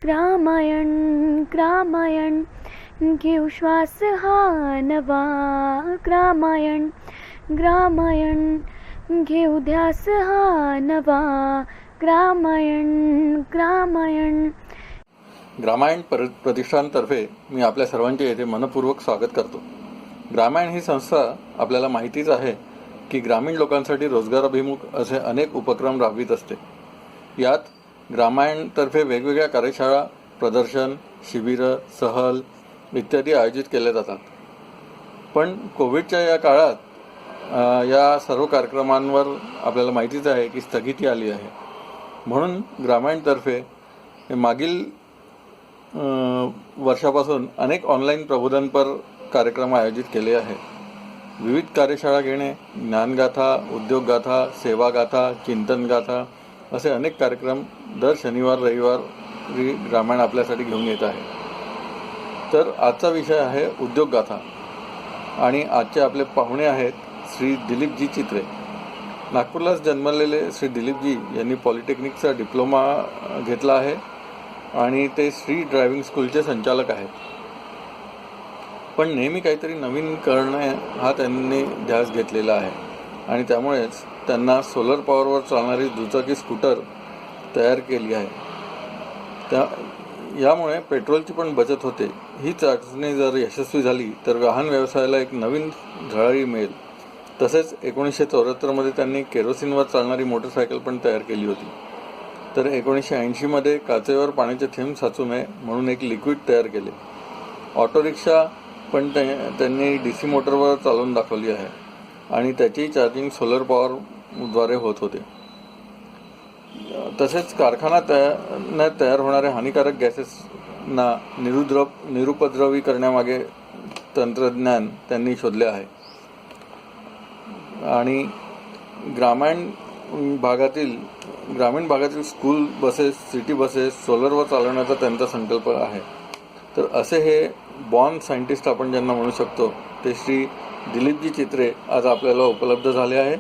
ग्रामायण ग्रामायण घेऊ श्वास हा नवा. ग्रामायण ग्रामायण घेऊ ध्यास हा नवा. ग्रामायण ग्रामायण. ग्रामायण प्रतिष्ठानतर्फे मी आपल्या सर्वांचे येथे मनपूर्वक स्वागत करतो. ग्रामायण ही संस्था आपल्याला माहितीच आहे की ग्रामीण लोकांसाठी रोजगाराभिमुख असे अनेक उपक्रम राबवित असते. यात ग्रामायणतर्फे वेगवेगळ्या कार्यशाळा, प्रदर्शन, शिबिरं, सहल इत्यादी आयोजित केले जातात. पण कोविडच्या या काळात या सर्व कार्यक्रमांवर आपल्याला माहितीच आहे की स्थगिती आली आहे. म्हणून ग्रामायणतर्फे मागील वर्षापासून अनेक ऑनलाईन प्रबोधनपर कार्यक्रम आयोजित केले आहेत. विविध कार्यशाळा घेणे, ज्ञानगाथा, उद्योगगाथा, सेवागाथा, चिंतनगाथा असे अनेक कार्यक्रम दर शनिवार रविवारी ग्रामायण आपल्यासाठी घेऊन येत आहे. तर आजचा विषय आहे उद्योगगाथा आणि आजचे आपले पाहुणे आहेत श्री दिलीपजी चित्रे. नागपूरलाच जन्मलेले श्री दिलीपजी यांनी पॉलिटेक्निकचा डिप्लोमा घेतला आहे आणि ते श्री ड्रायव्हिंग स्कूलचे संचालक आहेत. पण नेहमी काहीतरी नवीन करणे हा त्यांनी ध्यास घेतलेला आहे आणि त्यामुळेच त्यांना सोलर पॉवरवर चालणारी दुचाकी स्कूटर तयार केली आहे. यामुळे पेट्रोलची पण बचत होते. ही चाचणी जर यशस्वी झाली तर वाहन व्यवसायाला एक नवीन झळाळी मिळेल. तसेच 1974मध्ये त्यांनी केरोसिनवर चालणारी मोटरसायकल पण तयार केली होती. तर 1980मध्ये काचेवर पाण्याचे थेंब साचू नये म्हणून एक लिक्विड तयार केले. ऑटो रिक्षा पण त्यांनी DC मोटरवर चालवून दाखवली आहे आणि त्याची चार्जिंग सोलर पॉवरद्वारे होत होते. तसेच कारखान्यात तयार होणाऱ्या हानिकारक गॅसेसना निरुपद्रवी करण्यामागे तंत्रज्ञान त्यांनी शोधले आहे. आणि ग्रामीण भागातील स्कूल बसेस, सिटी बसेस सोलरवर चालवण्याचा त्यांचा संकल्प आहे. तर असे हे बॉर्न सायंटिस्ट आपण ज्यांना म्हणू शकतो ते श्री दिलीपजी चित्रे आज आपल्याला उपलब्ध झाले आहे.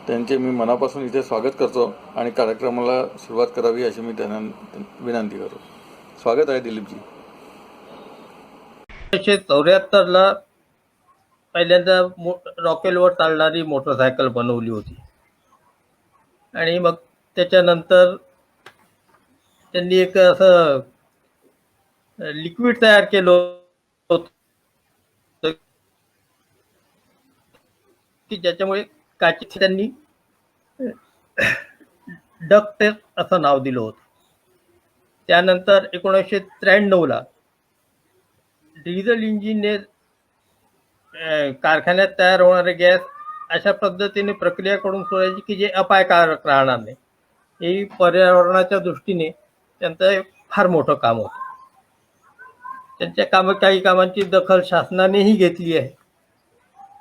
त्यांचे मी मनापासून इथे स्वागत करतो आणि कार्यक्रमाला सुरुवात करावी अशी मी त्यांना विनंती करतो. स्वागत आहे दिलीपजी. 1974ला पहिल्यांदा रॉकेलवर चालणारी मोटरसायकल बनवली होती आणि मग त्याच्यानंतर त्यांनी एक असं लिक्विड तयार केलं होतं की ज्याच्यामुळे काचेची त्यांनी डक्ट असं नाव दिलं होतं. त्यानंतर 1993ला डिझेल इंजिनने कारखान्यात तयार होणारे गॅस अशा पद्धतीने प्रक्रिया करून सोडायची की जे अपायकारक राहणार नाही. हे पर्यावरणाच्या दृष्टीने त्यांचं फार मोठं काम होतं. त्यांच्या काही कामांची दखल शासनानेही घेतली आहे.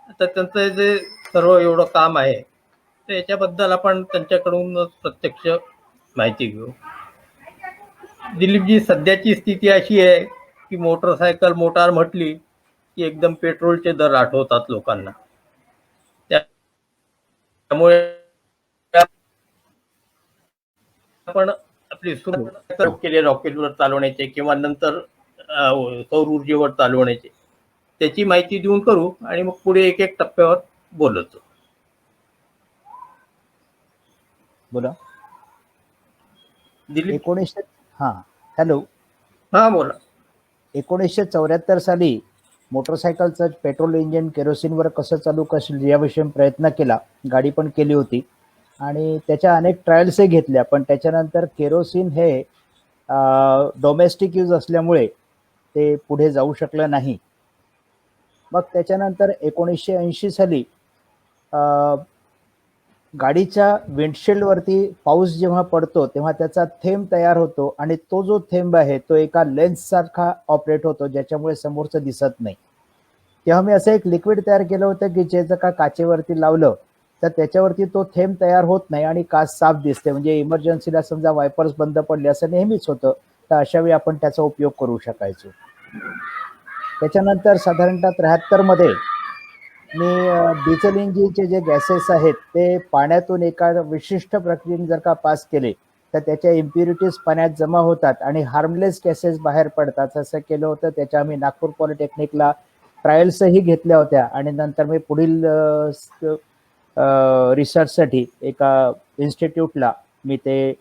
आता त्यांचं जे सर्व एवढं काम आहे तर याच्याबद्दल आपण त्यांच्याकडून प्रत्यक्ष माहिती घेऊ. दिलीपजी, सध्याची स्थिती अशी आहे की मोटार म्हटली की एकदम पेट्रोलचे दर आठवतात लोकांना. त्यामुळे आपण आपली सुरू केले रॉकेटवर चालवण्याचे किंवा नंतर सौर ऊर्जेवर चालवण्याचे त्याची माहिती देऊन करू आणि मग पुढे एक एक टप्प्यावर बोलतो. बोला. दिलीप. हॅलो. हा बोला. 1974 साली मोटरसायकलचं पेट्रोल इंजिन केरोसिनवर कसं चालू याविषयी प्रयत्न केला. गाडी पण केली होती आणि त्याच्या अनेक ट्रायल्सही घेतल्या. पण त्याच्यानंतर केरोसिन हे डोमेस्टिक यूज असल्यामुळे ते पुढे जाऊ शकलं नाही. मग त्याच्यानंतर 1980 साली गाडीच्या विंडशील्डवरती पाऊस जेव्हा पडतो तेव्हा त्याचा थेंब तयार होतो आणि तो जो थेंब आहे तो एका लेन्स सारखा ऑपरेट होतो ज्याच्यामुळे समोरचं दिसत नाही. तेव्हा मी असं एक लिक्विड तयार केलं होतं की जे जर का काचेवरती लावलं तर त्याच्यावरती तो थेंब तयार होत नाही आणि काच साफ दिसते. म्हणजे इमर्जन्सीला समजा वायपर्स बंद पडले असं नेहमीच होतं तर अशा वेळी आपण त्याचा उपयोग करू शकायचो. त्याच्यानंतर साधारणतः 73मध्ये मी डिझेल इंजिनचे जे गॅसेस आहेत ते पाण्यातून एका विशिष्ट प्रक्रियेने जर का पास केले तर त्याच्या इम्प्युरिटीज पाण्यात जमा होतात आणि हार्मलेस केसेस बाहेर पडतात असं केलं होतं. त्याच्या आम्ही नागपूर पॉलिटेक्निकला ट्रायल्सही घेतल्या होत्या आणि नंतर मी पुढील रिसर्चसाठी एका इन्स्टिट्यूटला मी ते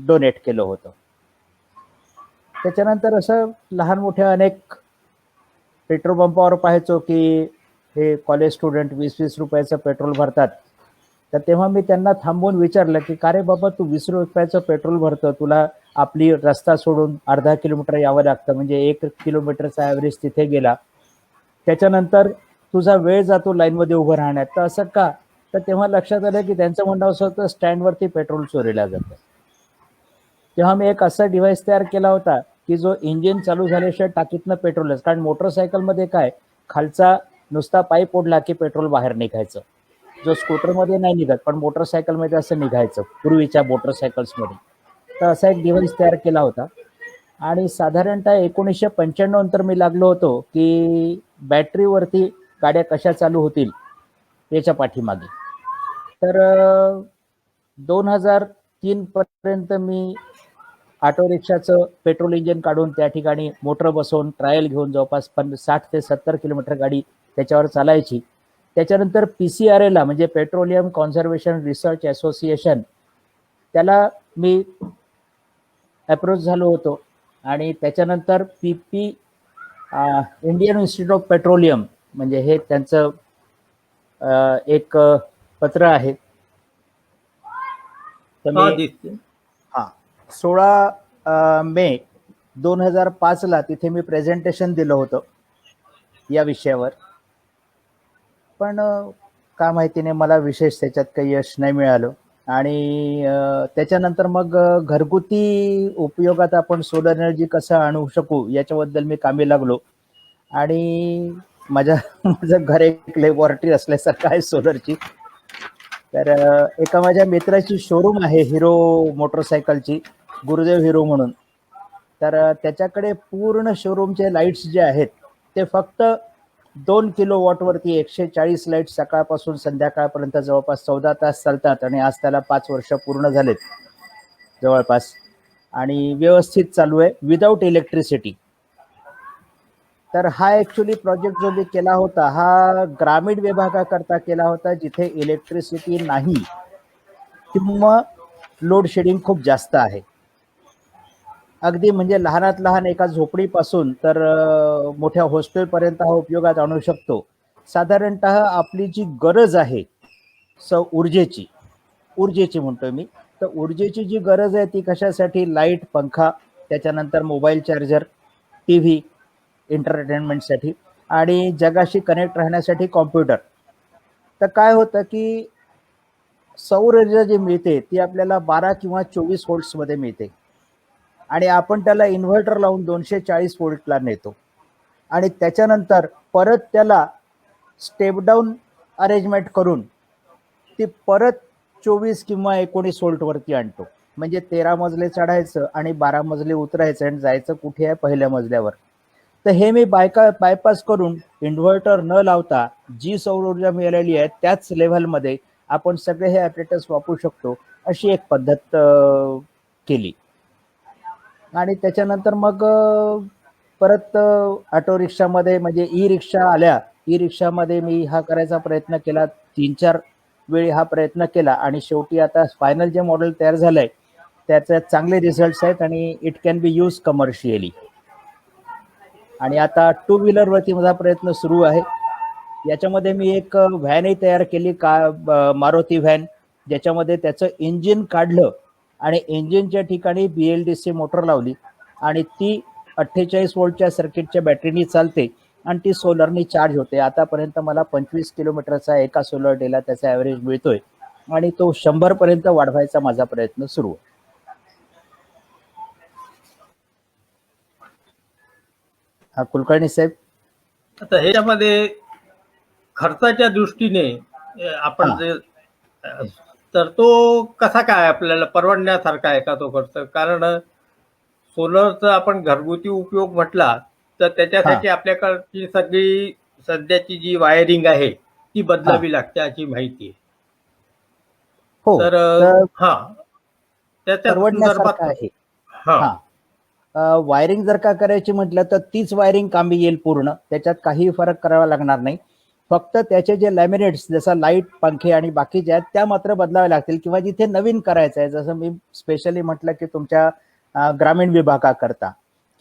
डोनेट केलं होतं. त्याच्यानंतर असं लहान मोठ्या अनेक पेट्रोल पंपावर पाहायचो की हे कॉलेज स्टुडंट 20-20 रुपयाचं पेट्रोल भरतात. तर तेव्हा मी त्यांना थांबवून विचारलं की का रे बाबा, तू 20 रुपयाचं पेट्रोल भरतो, तुला आपली रस्ता सोडून अर्धा किलोमीटर यावं लागतं, म्हणजे 1 किलोमीटरचा ॲव्हरेज तिथे गेला, त्याच्यानंतर तुझा वेळ जातो लाईनमध्ये उभं राहण्यात, तर असं का? तर तेव्हा लक्षात आलं की त्यांचं म्हणणं असं होतं स्टँडवरती पेट्रोल चोरीला जातं. तेव्हा मी एक असा डिव्हाइस तयार केला होता की जो इंजिन चालू झाल्याशिवाय टाकीतनं पेट्रोलच, कारण मोटरसायकलमध्ये काय, खालचा नुसता पाईप ओढला की पेट्रोल बाहेर निघायचं, जो स्कूटरमध्ये नाही निघत पण मोटरसायकलमध्ये असं निघायचं पूर्वीच्या मोटरसायकल्समध्ये. तर असा एक डिव्हाइस तयार केला होता आणि साधारणतः 1995 नंतर मी लागलो होतो की बॅटरीवरती गाड्या कशा चालू होतील याच्या पाठीमागे. तर 2003 पर्यंत मी ऑटो रिक्षाचं पेट्रोल इंजिन काढून त्या ठिकाणी मोटर बसवून ट्रायल घेऊन जवळपास 60 ते 70 किलोमीटर गाडी त्याच्यावर चालायची. त्याच्यानंतर PCRA म्हणजे पेट्रोलियम कॉन्झर्वेशन रिसर्च असोसिएशन, त्याला मी अप्रोच झालो होतो आणि त्याच्यानंतर PP Indian institute of petroleum, म्हणजे हे त्यांचं एक पत्र आहे. तर मी 16 मे 2005 तिथे मी प्रेझेंटेशन दिलं होतं या विषयावर, पण का माहिती नाही मला विशेष त्याच्यात काही यश नाही मिळालं. आणि त्याच्यानंतर मग घरगुती उपयोगात आपण सोलर एनर्जी कसं आणू शकू याच्याबद्दल मी कामी लागलो. आणि माझं घर एक लॅबोरेटरी असल्यासारखं आहे सोलरची. तर एका माझ्या मित्राची शोरूम आहे हिरो मोटरसायकलची, गुरुदेव हिरो म्हणून. तर त्याच्याकडे पूर्ण शोरूमचे लाईट्स जे आहेत ते फक्त 2 किलोवॉटवरती 140 लाईट सकाळपासून संध्याकाळपर्यंत जवळपास 14 तास चालतात आणि आज त्याला 5 वर्ष पूर्ण झालेत जवळपास, आणि व्यवस्थित चालू आहे विदाऊट इलेक्ट्रिसिटी. तर हा ॲक्च्युली प्रोजेक्ट जो मी केला होता हा ग्रामीण विभागाकरता केला होता, जिथे इलेक्ट्रिसिटी नाही किंवा लोड शेडिंग खूप जास्त आहे. अगदी म्हणजे लहानात लहान एका झोपडीपासून तर मोठ्या हॉस्टेलपर्यंत हा उपयोगात आणू शकतो. साधारणतः आपली जी गरज आहे ऊर्जेची म्हणतोय मी, तर ऊर्जेची जी गरज आहे ती कशासाठी, लाईट, पंखा, त्याच्यानंतर मोबाईल चार्जर, TV, एंटरटेनमेंटसाठी आणि जगाशी कनेक्ट राहण्यासाठी कॉम्प्युटर. तर काय होतं की सौर ऊर्जा जी मिळते ती आपल्याला 12 किंवा 24 व्होल्ट्समध्ये मिळते आणि आपण त्याला इन्व्हर्टर लावून 240 व्होल्टला नेतो आणि त्याच्यानंतर परत त्याला स्टेप डाऊन अरेंजमेंट करून ती परत 24 किंवा 19 व्होल्टवरती आणतो. म्हणजे 13 मजले चढायचं आणि 12 मजले उतरायचं आणि जायचं कुठे आहे, पहिल्या मजल्यावर. तर हे मी बायपास करून इन्व्हर्टर न लावता जी सौर ऊर्जा मिळालेली आहे त्याच लेव्हलमध्ये आपण सगळे हे ॲपरेटर्स वापरू शकतो, अशी एक पद्धत केली. आणि त्याच्यानंतर मग परत ऑटो रिक्षामध्ये म्हणजे ई रिक्षा आल्या, ई रिक्षामध्ये मी हा करायचा प्रयत्न केला, 3-4 वेळी हा प्रयत्न केला आणि शेवटी आता फायनल जे मॉडेल तयार झालंय त्याचे चांगले रिझल्ट्स आहेत आणि it can be use commercially. आणि आता 2 व्हीलरवरती माझा प्रयत्न सुरू आहे. याच्यामध्ये मी एक व्हॅनही तयार केली मारुती व्हॅन, ज्याच्यामध्ये त्याचं इंजिन काढलं आणि इंजिनच्या ठिकाणी BLDC मोटर लावली आणि ती 48 व्होल्टच्या सर्किटच्या बॅटरीनी चालते आणि ती सोलरनी चार्ज होते. आतापर्यंत मला 25 किलोमीटरचा एका सोलर डेला त्याचा ॲव्हरेज मिळतोय आणि तो 100 पर्यंत वाढवायचा माझा प्रयत्न सुरू आहे. हा कुलकर्णी साहेब. आता ह्याच्यामध्ये खर्चाच्या दृष्टीने आपण जे तर तो कसा काय आपल्याला परवडण्यासारखा आहे का तो खर्च? कारण सोलरचा आपण घरगुती उपयोग म्हटला तर त्याच्यासाठी आपल्याकडची सगळी सध्याची जी वायरिंग आहे ती बदलावी लागते अशी माहिती आहे. हो, तर त्याच्या परवडण्यासारखं संदर्भात आहे. हा हा, वायरिंग जर का करायची म्हटलं तर तीच वायरिंग कामी येईल पूर्ण, त्याच्यात काही फरक करावा लागणार नाही. फक्त त्याचे जे लॅमिनेट्स जसं लाईट, पंखे आणि बाकीचे आहेत त्या मात्र बदलावे लागतील, किंवा जिथे नवीन करायचं आहे, जसं मी स्पेशली म्हटलं की तुमच्या ग्रामीण विभागाकरता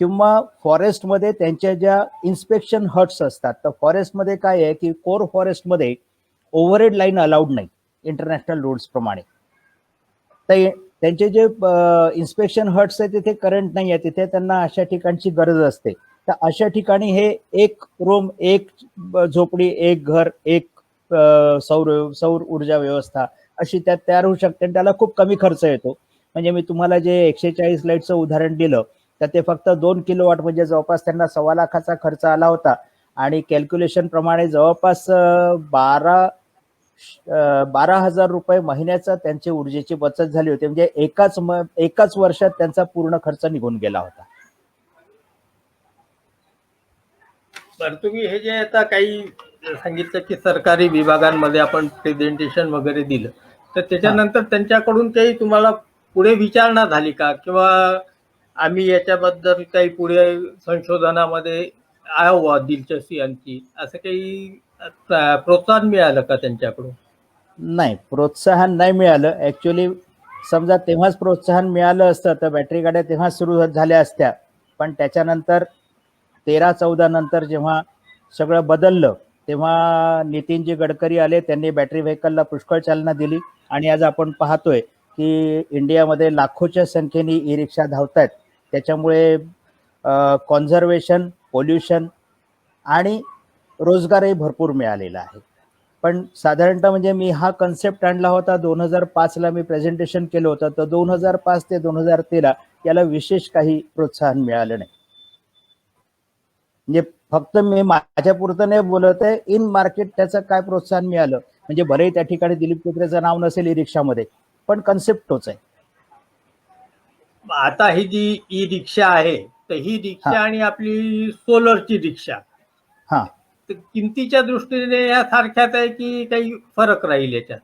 किंवा फॉरेस्टमध्ये त्यांच्या ज्या इन्स्पेक्शन हट्स असतात, तर फॉरेस्टमध्ये काय आहे की कोर फॉरेस्टमध्ये ओव्हरहेड लाईन अलाउड नाही इंटरनॅशनल रूल्स प्रमाणे. तर त्यांचे जे इन्स्पेक्शन हट्स आहे तिथे करंट नाही आहे, तिथे त्यांना अशा ठिकाणची गरज असते. तर अशा ठिकाणी हे एक रूम, एक झोपडी, एक घर, एक सौर सौर ऊर्जा व्यवस्था अशी त्यात तयार होऊ शकते, आणि त्याला खूप कमी खर्च येतो. म्हणजे मी तुम्हाला जे 140 लाईटचं उदाहरण दिलं तर ते फक्त 2 किलोवॉट म्हणजे जवळपास त्यांना 1.25 लाखाचा खर्च आला होता, आणि कॅल्क्युलेशन प्रमाणे जवळपास 12,000 रुपये महिन्याचा त्यांची ऊर्जेची बचत झाली होती. म्हणजे एकाच वर्षात त्यांचा पूर्ण खर्च निघून गेला होता. बरं, तुम्ही हे जे आता काही सांगितलं की सरकारी विभागांमध्ये आपण प्रेझेंटेशन वगैरे दिलं, तर त्याच्यानंतर त्यांच्याकडून काही तुम्हाला पुढे विचारणा झाली का, किंवा आम्ही याच्याबद्दल काही पुढे संशोधनामध्ये आहे दिलचस्पी आमची, असं काही प्रोत्साहन मिळालं का त्यांच्याकडून? नाही, प्रोत्साहन नाही मिळालं. ऍक्च्युली समजा तेव्हाच प्रोत्साहन मिळालं असतं तर बॅटरी गाड्या तेव्हा सुरू झाल्या असत्या. पण त्याच्यानंतर 13-14 नंतर जेव्हा सगळं बदललं, तेव्हा नितीनजी गडकरी आले, त्यांनी बॅटरी व्हेकलला पुष्कळ चालना दिली, आणि आज आपण पाहतोय की इंडियामध्ये लाखोच्या संख्येने ई रिक्षा धावत आहेत. त्याच्यामुळे कॉन्झर्वेशन, पोल्युशन आणि रोजगारही भरपूर मिळालेला आहे. पण साधारणतः म्हणजे मी हा कन्सेप्ट आणला होता 2005ला, मी प्रेझेंटेशन केलं होतं, तर 2005 ते 2013 याला विशेष काही प्रोत्साहन मिळालं नाही. म्हणजे फक्त मी माझ्या पुरतं नाही बोलत आहे, इन मार्केट त्याचं काय प्रोत्साहन मिळालं, म्हणजे भलेही त्या ठिकाणी दिलीप कुत्रेचं नाव नसेल ई रिक्षामध्ये, पण कन्सेप्ट तोच आहे. आता ही जी ई रिक्षा आहे, तर ही रिक्षा आणि आपली सोलरची रिक्षा, हा, तर किमतीच्या दृष्टीने या सारख्याच आहे की काही फरक राहील याच्यात?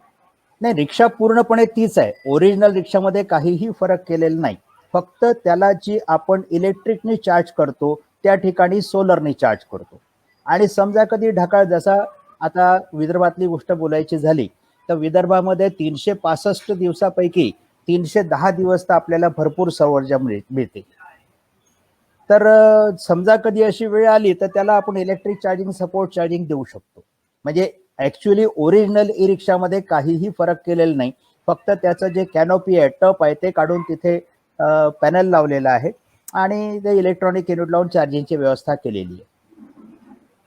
नाही, रिक्षा पूर्णपणे तीच आहे. ओरिजिनल रिक्षामध्ये काहीही फरक केलेला नाही. फक्त त्याला जी आपण इलेक्ट्रिकने चार्ज करतो त्या ठिकाणी सोलरने चार्ज करतो. आणि समजा कधी ढगाळ, जसा आता विदर्भातली गोष्ट बोलायची झाली तर विदर्भामध्ये 365 दिवसापैकी 310 दिवस तर आपल्याला भरपूर सौर ऊर्जा मिळते. तर समजा कधी अशी वेळ आली तर त्याला आपण इलेक्ट्रिक चार्जिंग, सपोर्ट चार्जिंग देऊ शकतो. म्हणजे ऍक्च्युली ओरिजिनल ई रिक्षामध्ये काहीही फरक केलेला नाही. फक्त त्याचं जे कॅनोपी आहे, टप आहे, ते काढून तिथे पॅनल लावलेला आहे आणि ते इलेक्ट्रॉनिक युनिट लावून चार्जिंगची व्यवस्था केलेली आहे.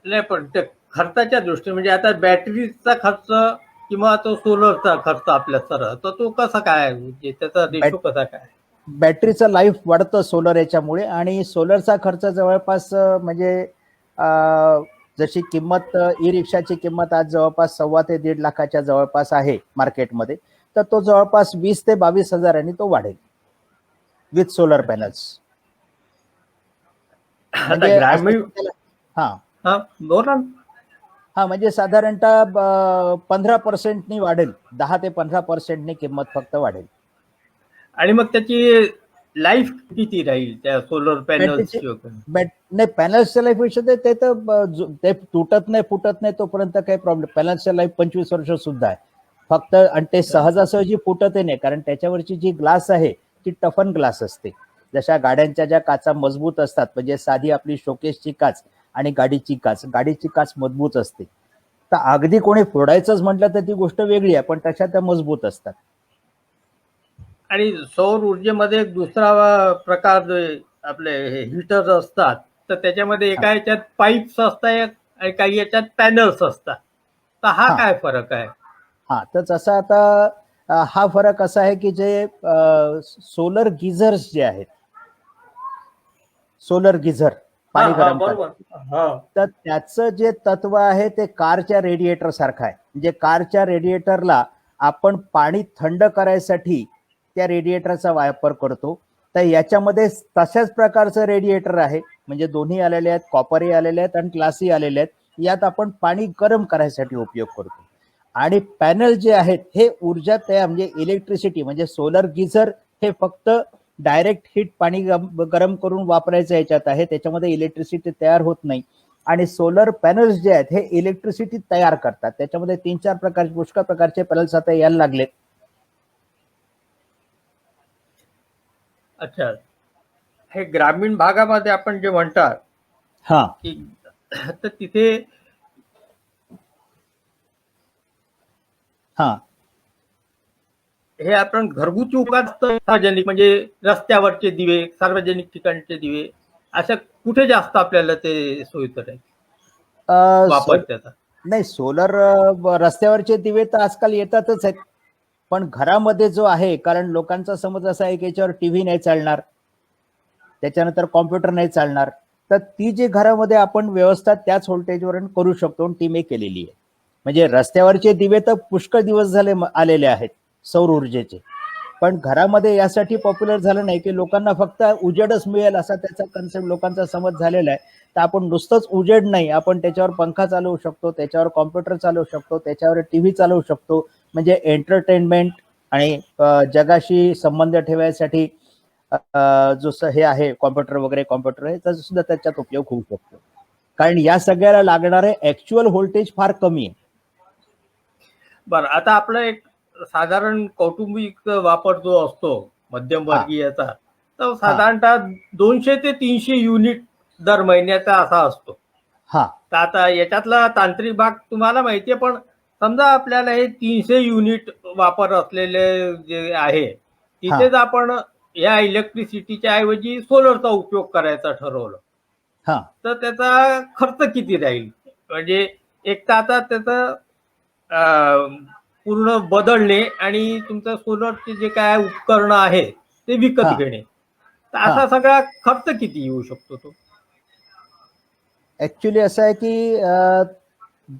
नाही, पण ते खर्चाच्या दृष्टीने म्हणजे आता बॅटरीचा खर्च किंवा तो सोलरचा खर्च आपल्या सर, तर तो कसा काय, म्हणजे त्याचा रेशो कसा काय? बॅटरीचं लाईफ वाढतं सोलर याच्यामुळे, आणि सोलरचा खर्च जवळपास म्हणजे जशी किंमत ई रिक्षाची किंमत आज जवळपास 1.25 ते 1.5 लाखाच्या जवळपास आहे मार्केटमध्ये, तर तो जवळपास 20 ते 22 हजारांनी तो वाढेल विथ सोलर पॅनल्स. म्हणजे ग्रामीण हा हा बोला. हा, म्हणजे साधारणतः 15% वाढेल, 10 ते 15% किंमत फक्त वाढेल. आणि मग त्याची लाईफ किती राहील त्या सोलर पॅनल्सची? नाही, पॅनल्सच्या लाईफ विषय ते तर ते तुटत नाही, फुटत नाही तोपर्यंत काही प्रॉब्लेम. पॅनल्सच्या लाईफ 25 वर्ष सुद्धा आहे फक्त, आणि ते सहजासहजी फुटतही नाही, कारण त्याच्यावरची जी ग्लास आहे ती टफन ग्लास असते. जशा गाड्यांच्या ज्या काचा मजबूत असतात, म्हणजे साधी आपली शोकेसची काच आणि गाडीची काच मजबूत असते. तर अगदी कोणी फोडायचंच म्हटलं तर ती गोष्ट वेगळी आहे, पण तशा त्या मजबूत असतात. आणि सौर ऊर्जेमध्ये एक दुसरा प्रकार जे आपले हीटर्स असतात, तर त्याच्यामध्ये एका याच्यात पाईप्स असतात आणि काही याच्यात पॅनल्स असतात, तर हा काय फरक आहे? हा, तर जसा आता हा फरक असा आहे की जे सोलर गिझर्स जे आहेत, सोलर गिझर पाणी गरम करतात, तर त्याचं जे तत्व आहे ते कारच्या रेडिएटर सारखं आहे. म्हणजे कारच्या रेडिएटरला आपण पाणी थंड करायसाठी त्या रेडिएटरचा वापर करतो, तर याच्यामध्ये तशाच प्रकारचं रेडिएटर आहे. म्हणजे दोन्ही आलेले आहेत, कॉपरही आलेले आहेत आणि ग्लासही आलेले आहेत. यात आपण पाणी गरम करायसाठी उपयोग करतो. आणि पॅनल जे आहेत हे ऊर्जा तयार, म्हणजे इलेक्ट्रिसिटी, म्हणजे सोलर गिझर हे फक्त डायरेक्ट हीट पाणी गरम करून वापरायचं याच्यात आहे, त्याच्यामध्ये इलेक्ट्रिसिटी तयार होत नाही. आणि सोलर पॅनल्स जे आहेत हे इलेक्ट्रिसिटी तयार करतात, त्याच्यामध्ये 3-4 प्रकारचे पुष्कळ प्रकारचे पॅनल्स आता यायला लागलेत. अच्छा, हे ग्रामीण भागामध्ये आपण जे म्हणतात हा की तर तिथे हा हे आपण घरगुती उपाय सार्वजनिक म्हणजे रस्त्यावरचे दिवे, सार्वजनिक ठिकाणचे दिवे, असं कुठे जास्त आपल्याला ते सोयीचं आहे वापर त्याचा? नाही, सोलर रस्त्यावरचे दिवे तर आजकाल येतातच आहेत, पण घरामध्ये जो आहे, कारण लोकांचा समज असा आहे की याच्यावर टीव्ही नाही चालणार, त्याच्यानंतर कॉम्प्युटर नाही चालणार, तर ती जी घरामध्ये आपण व्यवस्था त्याच व्होल्टेजवर करू शकतो, ती मी केलेली आहे. म्हणजे रस्त्यावरचे दिवे तर पुष्कळ दिवस झाले आलेले आहेत सौर ऊर्जेचे, पण घरामध्ये यासाठी पॉप्युलर झालं नाही की लोकांना फक्त उजेडच मिळेल असा त्याचा कन्सेप्ट लोकांचा समज झालेला आहे. तर आपण नुसतंच उजेड नाही, आपण त्याच्यावर पंखा चालवू शकतो, त्याच्यावर कॉम्प्युटर चालवू शकतो, त्याच्यावर टीव्ही चालवू शकतो. म्हणजे एंटरटेनमेंट आणि जगाशी संबंध ठेवायसाठी जो हे आहे कॉम्प्युटर वगैरे, कॉम्प्युटर आहे त्याचा सुद्धा त्याच्यात उपयोग होऊ शकतो, कारण या सगळ्याला लागणारे ऍक्च्युअल व्होल्टेज फार कमी आहे. बरं, आता आपलं एक साधारण कौटुंबिक वापर जो असतो मध्यमवर्गीयाचा, तो साधारणतः 200 ते 300 युनिट दर महिन्याचा असा असतो. हा तर आता याच्यातला तांत्रिक भाग तुम्हाला माहितीये, पण समजा आपल्याला हे 300 युनिट वापर असलेले जे आहे तिथेच आपण या इलेक्ट्रिसिटीच्या ऐवजी सोलरचा उपयोग करायचा ठरवलं, हा तर त्याचा खर्च किती राहील? म्हणजे एक तर आता त्याचं पूर्ण बदलणे आणि तुमचं सोलरचे जे काय उपकरणं आहे ते विकत घेणे, तर असा सगळा खर्च किती येऊ शकतो तो? ऍक्च्युली असं आहे की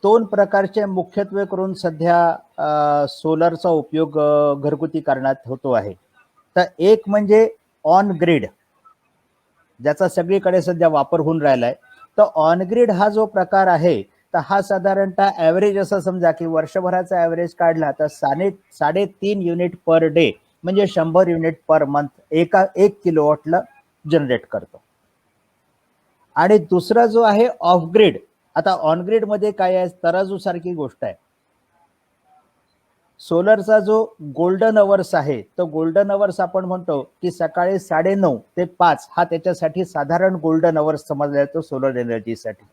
2 प्रकारचे मुख्यत्वे करून सध्या सोलरचा उपयोग घरगुती करण्यात होतो आहे. तर एक म्हणजे ऑन ग्रिड, ज्याचा सगळीकडे सध्या वापर होऊन राहिलाय. तर ऑन ग्रिड हा जो प्रकार आहे, तर हा साधारणतः ॲव्हरेज असं समजा की वर्षभराचा ॲव्हरेज काढला तर 3.5 युनिट पर डे, म्हणजे 100 युनिट पर मंथ 1 किलोवॉटला जनरेट करतो. आणि दुसरा जो आहे ऑफ ग्रिड, आता ऑन ग्रिड मध्ये काय आहे, तराजू सारखी गोष्ट आहे. सोलरचा जो गोल्डन अवर्स आहे, तो गोल्डन अवर्स आपण म्हणतो की सकाळी 9:30 ते 5 हा त्याच्यासाठी साधारण गोल्डन अवर्स समजला जातो सोलर एनर्जीसाठी.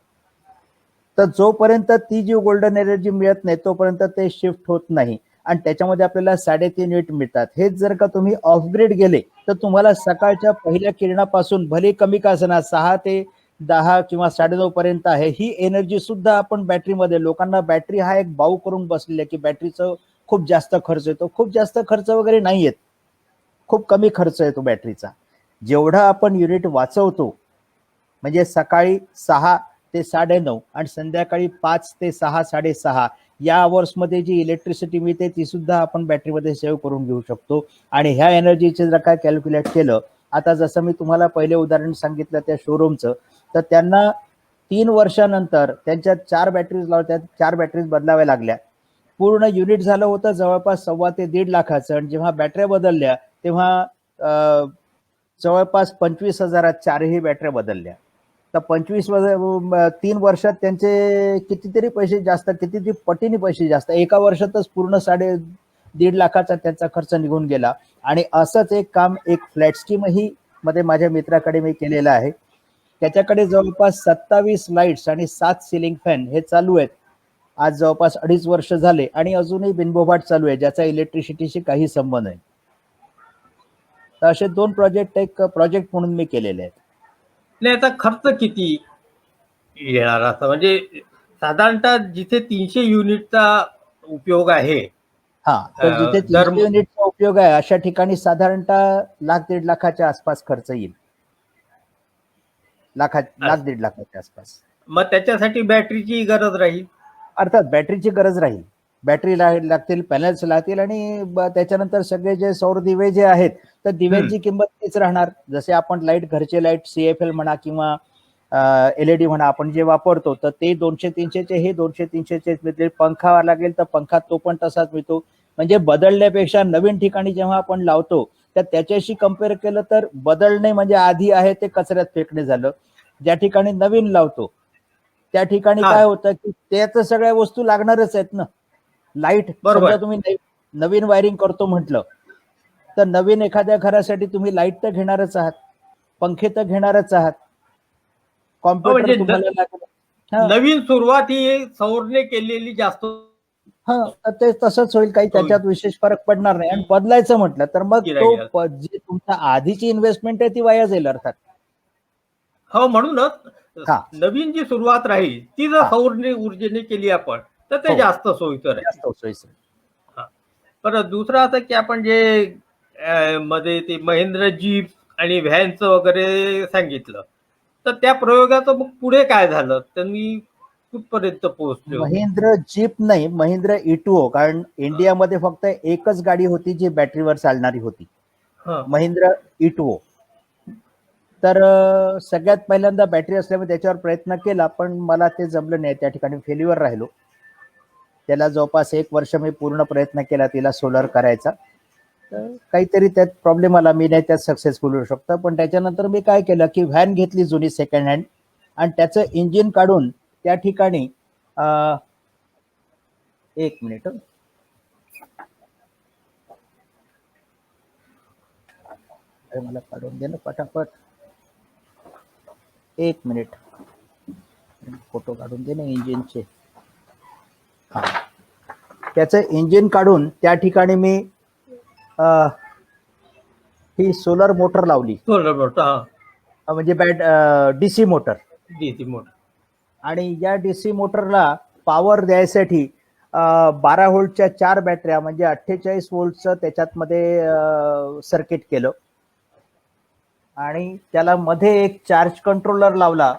तर जोपर्यंत ती जी गोल्डन एनर्जी मिळत नाही तोपर्यंत ते शिफ्ट होत नाही, आणि त्याच्यामध्ये आपल्याला 3.5 युनिट मिळतात. हेच जर का तुम्ही ऑफ ग्रिड गेले तर तुम्हाला सकाळच्या पहिल्या किरणापासून भले कमी का असणार 6 ते 10 किंवा 9:30 पर्यंत आहे, ही एनर्जी सुद्धा आपण बॅटरीमध्ये, लोकांना बॅटरी हा एक बाऊ करून बसलेला आहे की बॅटरीचं खूप जास्त खर्च येतो. खूप जास्त खर्च वगैरे नाही येत, खूप कमी खर्च येतो बॅटरीचा. जेवढा आपण युनिट वाचवतो, म्हणजे सकाळी 6 ते 9:30 आणि संध्याकाळी 5 ते 6, 6:30 या अवर्समध्ये जी इलेक्ट्रिसिटी मिळते ती सुद्धा आपण बॅटरीमध्ये सेव्ह करून घेऊ शकतो. आणि ह्या एनर्जीचे जर काय कॅल्क्युलेट केलं, आता जसं मी तुम्हाला पहिले उदाहरण सांगितलं त्या शोरूमचं, तर त्यांना 3 वर्षानंतर त्यांच्या 4 बॅटरीज लावल्या, 4 बॅटरीज बदलाव्या लागल्या. पूर्ण युनिट झालं होतं जवळपास 1.25 ते 1.5 लाखाचं, आणि जेव्हा बॅटऱ्या बदलल्या तेव्हा जवळपास 25,000 4ही बॅटऱ्या बदलल्या. तर 3 वर्षात त्यांचे कितीतरी पैसे जास्त, कितीतरी पटीने पैसे जास्त, एका वर्षातच पूर्ण 1.5 लाखाचा त्यांचा खर्च निघून गेला. आणि असंच एक काम एक फ्लॅट स्कीमही मध्ये माझ्या मित्राकडे मी केलेलं आहे. त्याच्याकडे जवळपास 27 लाईट्स आणि 7 सिलिंग फॅन हे चालू आहेत. आज जवळपास 2.5 वर्ष झाले आणि अजूनही बिनबोभाट चालू आहे, ज्याचा इलेक्ट्रिसिटीशी काही संबंध नाही. तर असे 2 प्रोजेक्ट एक प्रोजेक्ट म्हणून मी केलेले आहेत. नाही, आता खर्च किती येणार असं, म्हणजे साधारणतः जिथे 300 युनिटचा उपयोग आहे, हा, तर जिथे 300 युनिटचा उपयोग आहे अशा ठिकाणी साधारणतः 1,00,000-1.5 लाखाच्या आसपास खर्च येईल. 1,00,000-1.5 लाखाच्या आसपास. मग त्याच्यासाठी बॅटरीची गरज राहील. अर्थात बॅटरीची गरज राहील, बॅटरी लागतील, पॅनल्स लागतील, आणि त्याच्यानंतर सगळे जे सौर दिवे जे आहेत तर दिव्यांची किंमत तीच राहणार. जसे आपण लाईट, घरचे लाईट CFL म्हणा किंवा LED म्हणा आपण जे वापरतो, तर ते 200-300चे, हे 200-300चे मिळतील. पंखा लागेल तर पंखा तो पण तसाच मिळतो. म्हणजे बदलण्यापेक्षा नवीन ठिकाणी जेव्हा आपण लावतो तर त्याच्याशी कम्पेअर केलं तर बदलणे म्हणजे आधी आहे ते कचऱ्यात फेकणे झालं. ज्या ठिकाणी नवीन लावतो त्या ठिकाणी हा. काय होतं की त्याच सगळ्या वस्तू लागणारच आहेत ना. लाईट बरोबर. समजा तुम्ही नवीन वायरिंग करतो म्हटलं तर नवीन एखाद्या घरासाठी तुम्ही लाईट तर घेणारच आहात, पंखे तर घेणारच आहात, कॉम्प्युटर म्हणजे तुम्हाला लागेल. हा नवीन सुरुवात ही सौरने केलेली जास्त हा तर ते तसंच होईल, काही त्याच्यात विशेष फरक पडणार नाही. आणि बदलायचं म्हटलं तर मग तो जी तुमच्या आधीची इन्व्हेस्टमेंट आहे ती वाया जाईल अर्थात. हो, म्हणूनच हा नवीन जी सुरुवात राहील ती जर हा सौर ऊर्जेने केली आपण तर ते हो जास्त सोयीचं राहील. जास्त सोयीचं. हा. परत दुसरं असं की आपण जे मध्ये ते महेंद्र जीप आणि व्हॅनचं वगैरे सांगितलं, तर त्या प्रयोगाचं मग पुढे काय झालं, त्यांनी कुठपर्यंत पोहोचले होते? महिंद्र जीप नाही, महिंद्र इटुओ. कारण इंडियामध्ये फक्त एकच गाडी होती जी बॅटरीवर चालणारी होती, हा. महिंद्र इटुओ. तर सगळ्यात पहिल्यांदा बॅटरी असल्यामुळे त्याच्यावर प्रयत्न केला, पण मला ते जमलं नाही, त्या ठिकाणी फेल्युअर राहिलो. त्याला जवळपास 1 वर्ष मी पूर्ण प्रयत्न केला तिला सोलर करायचा, तर काहीतरी त्यात प्रॉब्लेम आला, मी नाही त्यात सक्सेसफुल होऊ शकतो. पण त्याच्यानंतर मी काय केलं की व्हॅन घेतली जुनी सेकंड हँड आणि त्याचं इंजिन काढून त्या ठिकाणी 1 मिनिट मला काढून दे ना पटापट, 1 मिनिट फोटो काढून दे ना इंजिनचे. हा त्याचं इंजिन काढून त्या ठिकाणी मी ही सोलर मोटर लावली, म्हणजे डीसी मोटर. DC motor. आणि या डीसी मोटरला पॉवर द्यायसाठी 12 व्होल्टच्या 4 बॅटऱ्या म्हणजे 48 व्होल्टचं त्याच्यात मध्ये सर्किट केलं आणि त्याला मध्ये एक चार्ज कंट्रोलर लावला.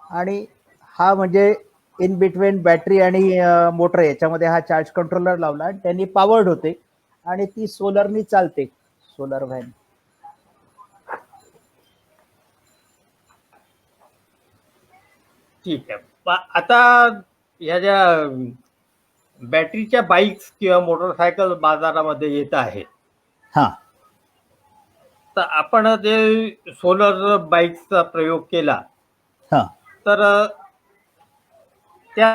आणि हा म्हणजे इन बिटवीन बॅटरी आणि मोटर याच्यामध्ये हा चार्ज कंट्रोलर लावला आणि त्यांनी पॉवर्ड होते आणि ती सोलरनी चालते, सोलर व्हॅन. ठीक आहे. आता या ज्या बॅटरीच्या बाईक्स किंवा मोटरसायकल बाजारामध्ये येत आहेत, हा तर आपण जे सोलर बाईक्सचा प्रयोग केला, हा तर त्या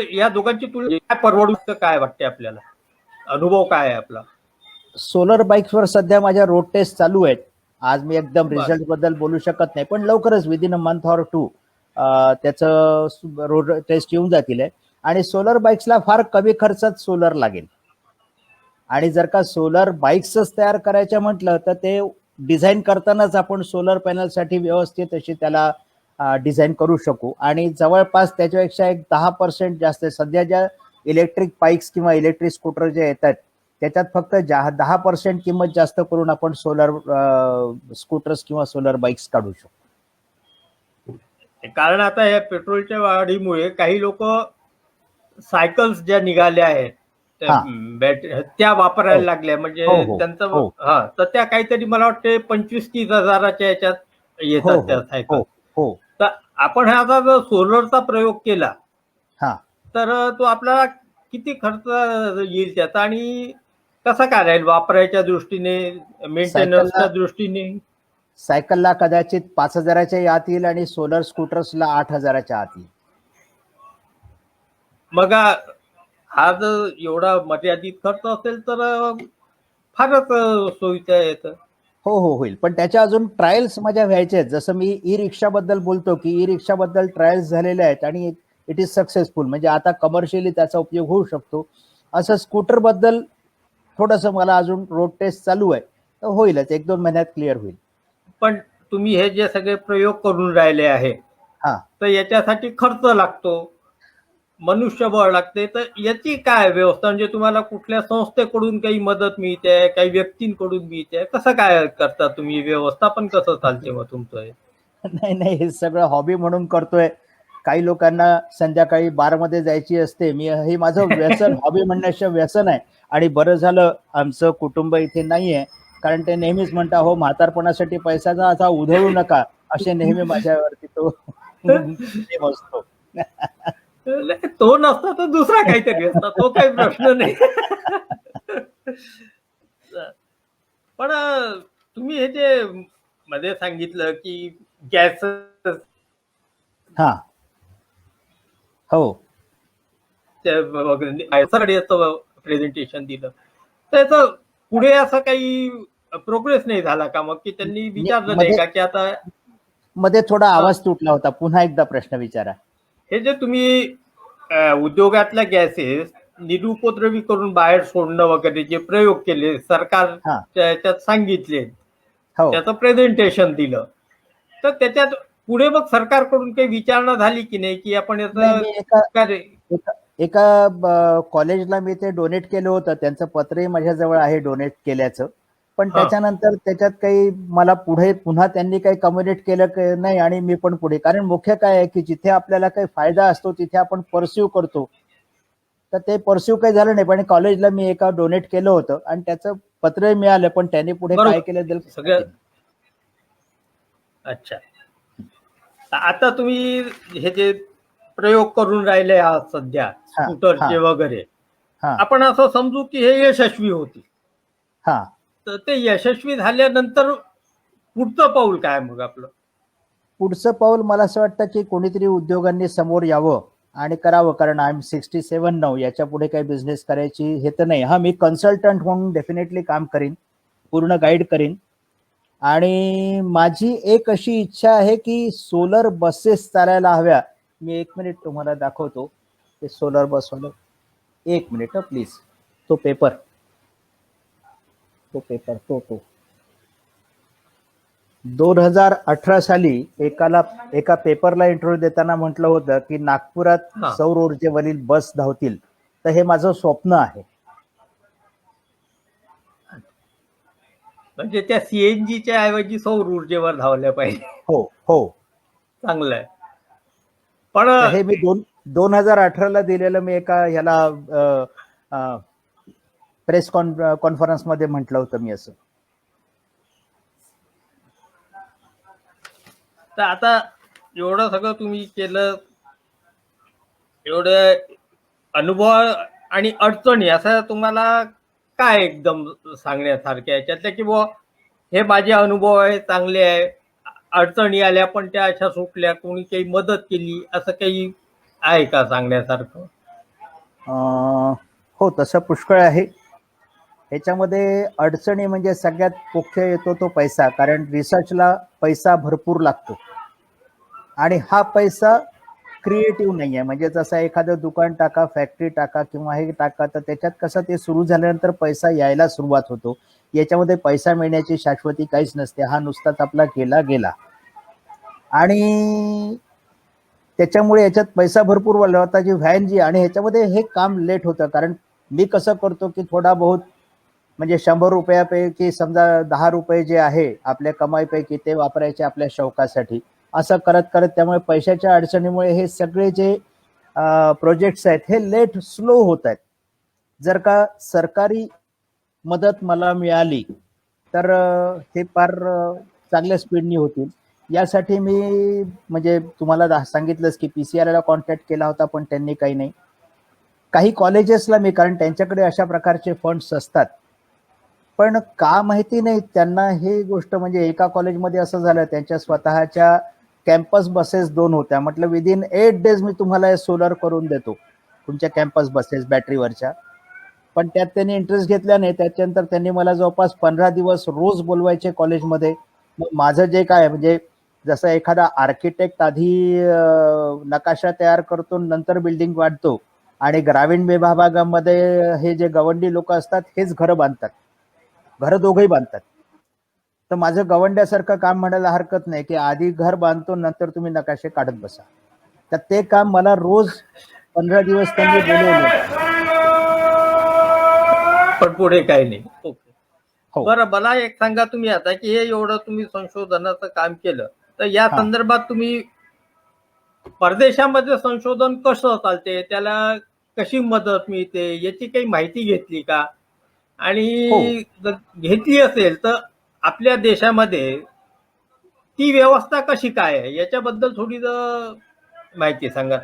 या दोघांची तुलना काय परवडू शकतं, काय वाटते आपल्याला, अनुभव काय आहे आपला? सोलर बाईक्सवर सध्या माझ्या रोड टेस्ट चालू आहेत. आज मी एकदम बरं. रिझल्ट बद्दल बोलू शकत नाही, पण लवकरच विदिन अ मंथ ऑर 2 त्याचं रोड टेस्ट येऊन जातील आहे. आणि सोलर बाईक्सला फार कमी खर्चात सोलर लागेल. आणि जर का सोलर बाईक्सच तयार करायच्या म्हटलं तर ते डिझाईन करतानाच आपण सोलर पॅनलसाठी व्यवस्थित अशी त्याला डिझाईन करू शकू. आणि जवळपास त्याच्यापेक्षा एक 10% जास्त सध्या ज्या इलेक्ट्रिक बाईक्स किंवा इलेक्ट्रिक स्कूटर जे येतात त्याच्यात फक्त 10% किंमत जास्त करून आपण सोलर स्कूटर्स किंवा सोलर बाईक्स काढू शकतो. कारण आता या पेट्रोलच्या वाढीमुळे काही लोक सायकल्स ज्या निघाल्या आहेत बॅटरी त्या वापरायला लागल्या, म्हणजे त्यांचं हा, तर त्या काहीतरी मला वाटते 25-30 हजाराच्या याच्यात येतात त्या सायकल. तर आपण हा जर सोलरचा प्रयोग केला तर तो आपल्याला किती खर्च येईल त्याचा आणि कसा काय राहील वापरायच्या दृष्टीने, मेंटेनन्सच्या दृष्टीने? सायकलला कदाचित 5,000च्या आत येईल आणि सोलर स्कूटर्सला 8,000च्या आत येईल. मग हा जर एवढा मर्यादित खर्च असेल तर फारच सोयीचं येतं. हो हो होईल, पण त्याच्या अजून ट्रायल्स माझ्या व्हायचे आहेत. जसं मी ई रिक्षा बद्दल बोलतो की ई रिक्षा बद्दल ट्रायल्स झालेले आहेत आणि इट इज सक्सेसफुल, म्हणजे आता कमर्शियली त्याचा उपयोग होऊ शकतो. असं स्कूटर बद्दल थोडंसं मला अजून रोड टेस्ट चालू आहे, तर होईलच, 1-2 महिन्यात क्लिअर होईल. पण तुम्ही हे जे सगळे प्रयोग करून राहिले आहे तर याच्यासाठी खर्च लागतो, मनुष्यबळ लागते, तर याची काय व्यवस्था, म्हणजे तुम्हाला कुठल्या संस्थेकडून काही मदत मिळते, काही व्यक्तींकडून मिळते, कसं काय करता तुम्ही, व्यवस्थापन कसं चालते मग तुमचं? नाही हे सगळं हॉबी म्हणून करतोय. काही लोकांना संध्याकाळी बारमध्ये जायची असते. हे माझं व्यसन, हॉबी म्हणण्याचं व्यसन आहे. आणि बरं झालं आमचं कुटुंब इथे नाहीये, कारण ते नेहमीच म्हणता, हो म्हातारपणासाठी पैशाचा असा उधळू नका, असे नेहमी माझ्यावरती तो नेम असतो. नाही, तो नसता तर दुसरा काहीतरी असता, तो काही प्रश्न नाही. पण तुम्ही हे जे मध्ये सांगितलं की गॅस, हा हो प्रेझेंटेशन दिलं, त्याचं पुढे असं काही प्रोग्रेस नाही झाला का मग, की त्यांनी विचारलं नाही का की आता मध्ये थोडा आवाज तुटला होता, पुन्हा एकदा प्रश्न विचारा. हे जे तुम्ही उद्योगातल्या गॅसेस निरुपद्रवी करून बाहेर सोडणं वगैरे जे प्रयोग केले, सरकार त्याच्यात सांगितले, हो त्याचं प्रेझेंटेशन दिलं, तर त्याच्यात पुढे मग सरकारकडून काही विचारणा झाली की नाही की आपण एका कॉलेजला मी ते डोनेट केलं होतं, त्यांचं पत्रही माझ्याजवळ आहे डोनेट केल्याचं, पण त्याच्यानंतर त्याच्यात काही मला पुन्हा त्यांनी काही कम्युनिकेट केलं नाही. आणि मी पण पुढे, कारण मुख्य काय आहे की जिथे आपल्याला काही फायदा असतो तिथे आपण परस्यू करतो, तर ते परस्यू काही झालं नाही. पण कॉलेजला मी एका डोनेट केलं होतं आणि त्याचं पत्रही मिळालं, पण त्यांनी पुढे काय केलं सगळं. अच्छा, आता तुम्ही हे जे प्रयोग करून राहिले आहात सध्या स्कूटरचे वगैरे, आपण असं समजू की हे यशस्वी होतील, तर ते यशस्वी झाल्यानंतर पुढचं पाऊल काय मग आपलं? पुढचं पाऊल मला असं वाटतं की कोणीतरी उद्योगांनी समोर यावं आणि करावं, कारण आय एम 67 नाऊ, याच्या पुढे काही बिझनेस करायची हे तर नाही. मी कन्सल्टंट म्हणून डेफिनेटली काम करीन, पूर्ण गाईड करीन. आणि माझी एक अशी इच्छा आहे की सोलर बसेस चालायला हव्या. मी 1 मिनिट तुम्हाला दाखवतो ते सोलर बस वाला. 1 मिनिट प्लीज. तो पेपर तो 2018 साली एका पेपरला इंटरव्ह्यू देताना म्हटलं होतं की नागपुरात सौर ऊर्जेवरील बस धावतील, तर हे माझं स्वप्न आहे. म्हणजे त्या सीएनजीच्या ऐवजी सौर ऊर्जेवर धावल्या पाहिजे. हो चांगलं आहे. पण हे मी 2018ला दिलेलं मी एका ह्याला प्रेस कॉन्फरन्स मध्ये म्हटलं होतं मी असं. तर आता एवढं सगळं तुम्ही केलं, एवढे अनुभव आणि अडचणी असं तुम्हाला काय एकदम सांगण्यासारख्या याच्यातल्या, की बुवा हे माझे अनुभव आहे, चांगले आहे, अडचणी आल्या पण त्या अशा सुटल्या, कोणी काही मदत केली, असं काही आहे का सांगण्यासारखं? हो, तसं पुष्कळ आहे. ह्याच्यामध्ये अडचणी म्हणजे सगळ्यात मुख्य येतो तो पैसा, कारण रिसर्चला पैसा भरपूर लागतो आणि हा पैसा क्रिएटिव्ह नाही आहे. म्हणजे जसं एखादं दुकान टाका, फॅक्टरी टाका किंवा हे टाका, तर त्याच्यात कसं ते सुरू झाल्यानंतर पैसा यायला सुरुवात होतो. याच्यामध्ये पैसा मिळण्याची शाश्वती काहीच नसते. हा नुसताच आपला गेला आणि त्याच्यामुळे याच्यात पैसा भरपूर वाढला होता. जी व्हॅन जी, आणि ह्याच्यामध्ये हे काम लेट होतं, कारण मी कसं करतो की थोडा बहुत म्हणजे 100 रुपयापैकी समजा 10 रुपये जे आहे आपल्या कमाईपैकी ते वापरायचे आपल्या शौकासाठी, असं करत करत त्यामुळे पैशाच्या अडचणीमुळे हे सगळे जे प्रोजेक्ट्स आहेत हे लेट स्लो होत आहेत. जर का सरकारी मदत मला मिळाली तर हे फार चांगल्या स्पीडनी होतील. यासाठी मी म्हणजे तुम्हाला सांगितलंच की पीसीआरला कॉन्टॅक्ट केला होता, पण त्यांनी काही नाही. काही कॉलेजेसला मी, कारण त्यांच्याकडे अशा प्रकारचे फंड्स असतात, पण का माहिती नाही त्यांना ही गोष्ट. म्हणजे एका कॉलेजमध्ये असं झालं, त्यांच्या स्वतःच्या कॅम्पस बसेस 2 होत्या. म्हटलं विदिन 8 डेज मी तुम्हाला सोलर करून देतो तुमच्या कॅम्पस बसेस बॅटरीवरच्या, पण त्यात त्यांनी इंटरेस्ट घेतला नाही. त्याच्यानंतर त्यांनी मला जवळपास 15 दिवस रोज बोलवायचे कॉलेजमध्ये. मग माझं जे काय म्हणजे जसं एखादा आर्किटेक्ट आधी नकाशा तयार करतो नंतर बिल्डिंग वाढतो, आणि ग्रामीण विभागामध्ये हे जे गवंडी लोक असतात हेच घरं बांधतात, घरं दोघंही बांधतात. तर माझं गवंड्यासारखं काम म्हणायला हरकत नाही की आधी घर बांधतो नंतर तुम्ही नकाशे काढत बसा. तर ते काम मला रोज 15 दिवस त्यांनी बोलवलं, पण पुढे काही नाही. ओके, हो. बरं, मला एक सांगा तुम्ही आता की हे एवढं तुम्ही संशोधनाचं काम केलं, तर या संदर्भात तुम्ही परदेशामध्ये संशोधन कसं चालते, त्याला कशी मदत मिळते, याची काही माहिती घेतली का? हो, आणि जर घेतली असेल तर आपल्या देशामध्ये ती व्यवस्था कशी काय आहे, याच्याबद्दल थोडी जर माहिती सांगा.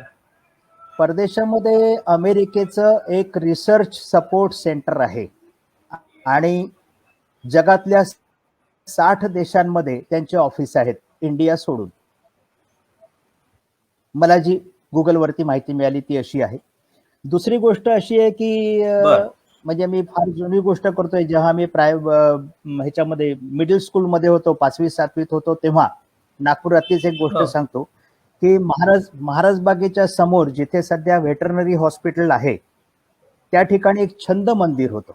परदेशामध्ये अमेरिकेचं एक रिसर्च सपोर्ट सेंटर आहे आणि जगातल्या 60 देशांमध्ये त्यांचे ऑफिस आहेत, इंडिया सोडून. मला जी गुगलवरती माहिती मिळाली ती अशी आहे. दुसरी गोष्ट अशी आहे की बर. म्हणजे मी फार जुनी गोष्ट करतोय, जेव्हा मी ह्याच्यामध्ये मिडल स्कूलमध्ये होतो, 5वी-7वीत होतो, तेव्हा नागपुरातलीच एक गोष्ट हो. सांगतो की महाराज बागेच्या समोर जिथे सध्या व्हेटरनरी हॉस्पिटल आहे त्या ठिकाणी एक छंद मंदिर होतं.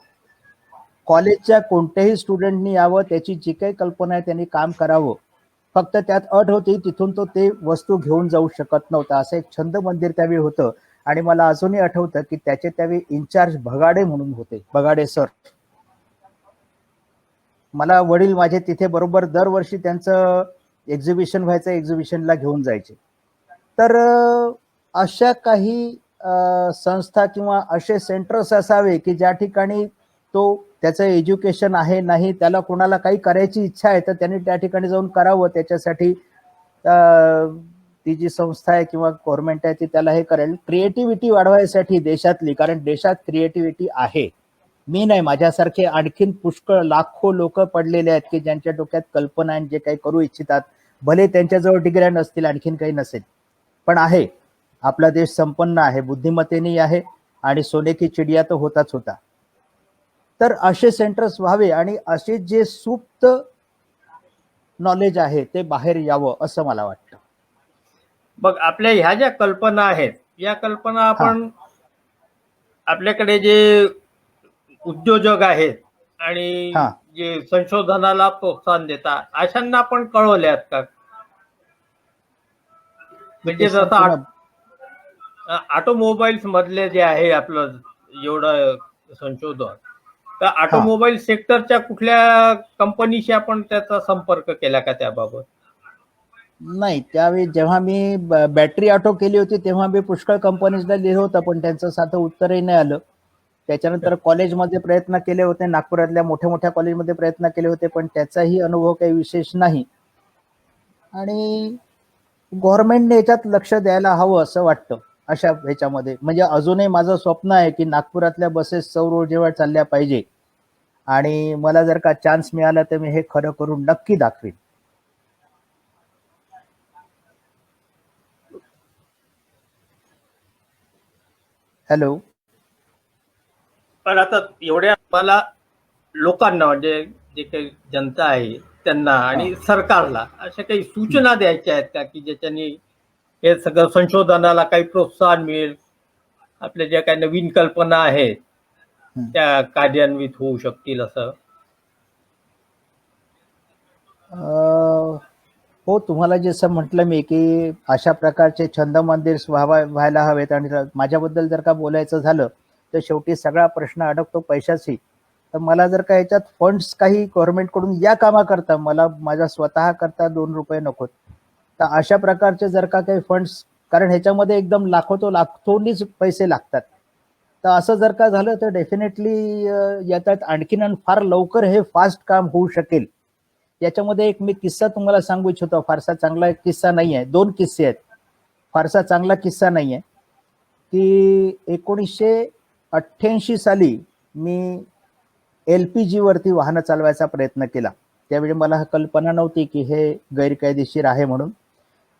कॉलेजच्या कोणत्याही स्टुडंटनी यावं, त्याची जी काही कल्पना आहे त्यांनी काम करावं, फक्त त्यात अट होती तिथून तो ते वस्तू घेऊन जाऊ शकत नव्हता. असं एक छंद मंदिर त्यावेळी होतं. आणि मला अजूनही आठवतं की त्याचे त्यावेळी इन्चार्ज भगाडे म्हणून होते, भगाडे सर. मला वडील माझे तिथे बरोबर दरवर्षी त्यांचं एक्झिबिशन व्हायचं, एक्झिबिशनला घेऊन जायचे. तर अशा काही संस्था किंवा असे सेंटर्स असावे की ज्या ठिकाणी तो त्याचं एज्युकेशन आहे नाही, त्याला कोणाला काही करायची इच्छा आहे तर त्यांनी त्या ठिकाणी जाऊन करावं. त्याच्यासाठी ती जी संस्था आहे किंवा गव्हर्नमेंट आहे ती त्याला हे करेल, क्रिएटिव्हिटी वाढवायसाठी देशातली, कारण देशात क्रिएटिव्हिटी आहे. मी नाही, माझ्यासारखे आणखीन पुष्कळ लाखो लोक पडलेले आहेत की ज्यांच्या डोक्यात कल्पना आहे, जे काही करू इच्छितात. भले त्यांच्याजवळ डिग्र्या नसतील, आणखीन काही नसेल, पण आहे. आपला देश संपन्न आहे, बुद्धिमत्तेने आहे आणि सोने की चिडिया तर होताच होता. तर असे सेंटर्स व्हावे आणि असे जे सुप्त नॉलेज आहे ते बाहेर यावं असं मला वाटतं. मग आपल्या ह्या ज्या कल्पना आहेत, या कल्पना आपण आपल्याकडे जे उद्योजक आहेत आणि हा. जे संशोधनाला प्रोत्साहन देतात अशांना आपण कळवल्यात का? म्हणजे जसं ऑटोमोबाईल्स मधले जे आहे आपलं एवढं संशोधन, तर ऑटोमोबाईल सेक्टरच्या कुठल्या कंपनीशी आपण त्याचा संपर्क केला का त्याबाबत? नाही, त्यावेळी जेव्हा मी बॅटरी ऑटो केली होती तेव्हा मी पुष्कळ कंपनीजला लिहिलं होतं, पण त्यांचं साधं उत्तरही नाही आलं. त्याच्यानंतर कॉलेजमध्ये प्रयत्न केले होते, नागपुरातल्या मोठ्या मोठ्या कॉलेजमध्ये प्रयत्न केले होते, पण त्याचाही अनुभव काही विशेष नाही. आणि गव्हर्नमेंटने याच्यात लक्ष द्यायला हवं असं वाटतं अशा ह्याच्यामध्ये. म्हणजे अजूनही माझं स्वप्न आहे की नागपुरातल्या बसेस सौर ऊर्जेवर चालल्या पाहिजे आणि मला जर का चान्स मिळाला तर मी हे खरं करून नक्की दाखवीन. हॅलो. पण आता एवढ्या मला लोकांना, म्हणजे जे काही जनता आहे त्यांना आणि सरकारला अशा काही सूचना द्यायच्या आहेत का की ज्याच्याने हे सगळं संशोधनाला काही प्रोत्साहन मिळेल, आपल्या ज्या काही नवीन कल्पना आहेत त्या कार्यान्वित होऊ शकतील असं? हो, तुम्हाला जसं म्हटलं मी की अशा प्रकारचे छंद मंदिर व्हायला हवेत. आणि माझ्याबद्दल जर का बोलायचं झालं तर शेवटी सगळा प्रश्न अडकतो पैशाशी. तर मला जर का याच्यात फंड्स काही गव्हर्नमेंटकडून या कामाकरता, मला माझ्या स्वतः करता 2 रुपये नकोत. तर अशा प्रकारचे जर का काही फंड्स, कारण ह्याच्यामध्ये एकदम लाखोनीच पैसे लागतात, तर असं जर का झालं तर डेफिनेटली याच्यात आणखीन फार लवकर हे फास्ट काम होऊ शकेल. याच्यामध्ये एक मी किस्सा तुम्हाला सांगू इच्छितो. फारसा चांगला किस्सा नाही आहे, 2 किस्से आहेत. फारसा चांगला किस्सा नाही आहे की 1988 साली मी LPG वरती वाहन चालवायचा प्रयत्न केला. त्यावेळी मला कल्पना नव्हती की हे गैरकायदेशीर आहे म्हणून.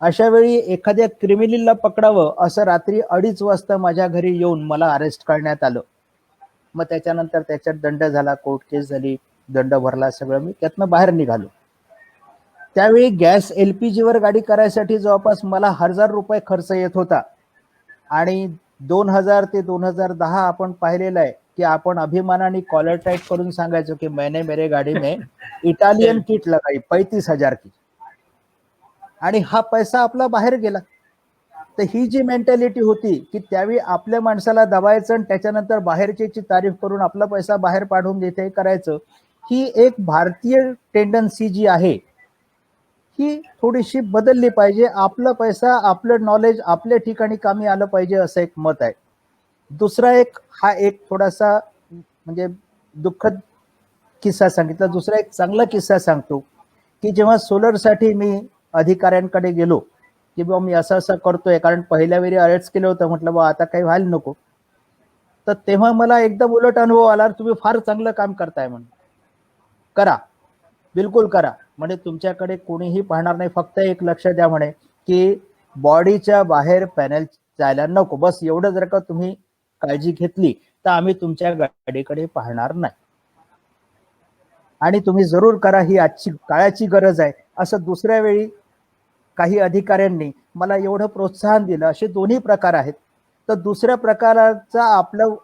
अशा वेळी एखाद्या क्रिमिनलला पकडावं असं रात्री 2:30 वाजता माझ्या घरी येऊन मला अरेस्ट करण्यात आलं. मग त्याच्यानंतर त्याच्यात दंड झाला, कोर्ट केस झाली, दंड भरला, सगळं. मी त्यातनं बाहेर निघालो. त्यावेळी गॅस LPG वर गाडी करायसाठी जवळपास मला 1000 रुपये खर्च येत होता. आणि 2000 ते 2010 आपण पाहिलेलं आहे की आपण अभिमानाने कॉलर टाईट करून सांगायचो की मैंने मेरे गाडी में इटालियन किट लगाई 35,000 की. आणि हा पैसा आपला बाहेर गेला. तर ही जी मेंटॅलिटी होती की त्यावेळी आपल्या माणसाला दबायचं आणि त्याच्यानंतर बाहेरची तारीफ करून आपला पैसा बाहेर पाडून देते करायचं, ही एक भारतीय टेंडन्सी जी आहे ही थोडीशी बदलली पाहिजे. आपला पैसा, आपलं नॉलेज आपल्या ठिकाणी कामी आलं पाहिजे, असं एक मत आहे. दुसरा एक, हा एक थोडासा म्हणजे दुःखद किस्सा सांगितला. दुसरा एक चांगला किस्सा सांगतो, की जेव्हा सोलरसाठी मी अधिकाऱ्यांकडे गेलो, की बाबा मी असं असं करतोय, कारण पहिल्या वेळी अरेस्ट केलं होतं, म्हटलं बा आता काही व्हायला नको. तर तेव्हा मला एकदम उलट अनुभव आला, तुम्ही फार चांगलं काम करताय म्हणून, करा, बिलकुल करा म्हणे, तुमच्याकडे कोणीही पाहणार नाही, फक्त एक लक्ष द्या म्हणे, की बॉडीच्या बाहेर पॅनल जायला नको, बस एवढं जर का तुम्ही काळजी घेतली तर आम्ही तुमच्या गाडीकडे पाहणार नाही, आणि तुम्ही जरूर करा, ही आजची काळाची गरज आहे. असं दुसऱ्या वेळी काही अधिकाऱ्यांनी मला एवढं प्रोत्साहन दिलं. असे दोन्ही प्रकार आहेत. तर दुसऱ्या प्रकाराचा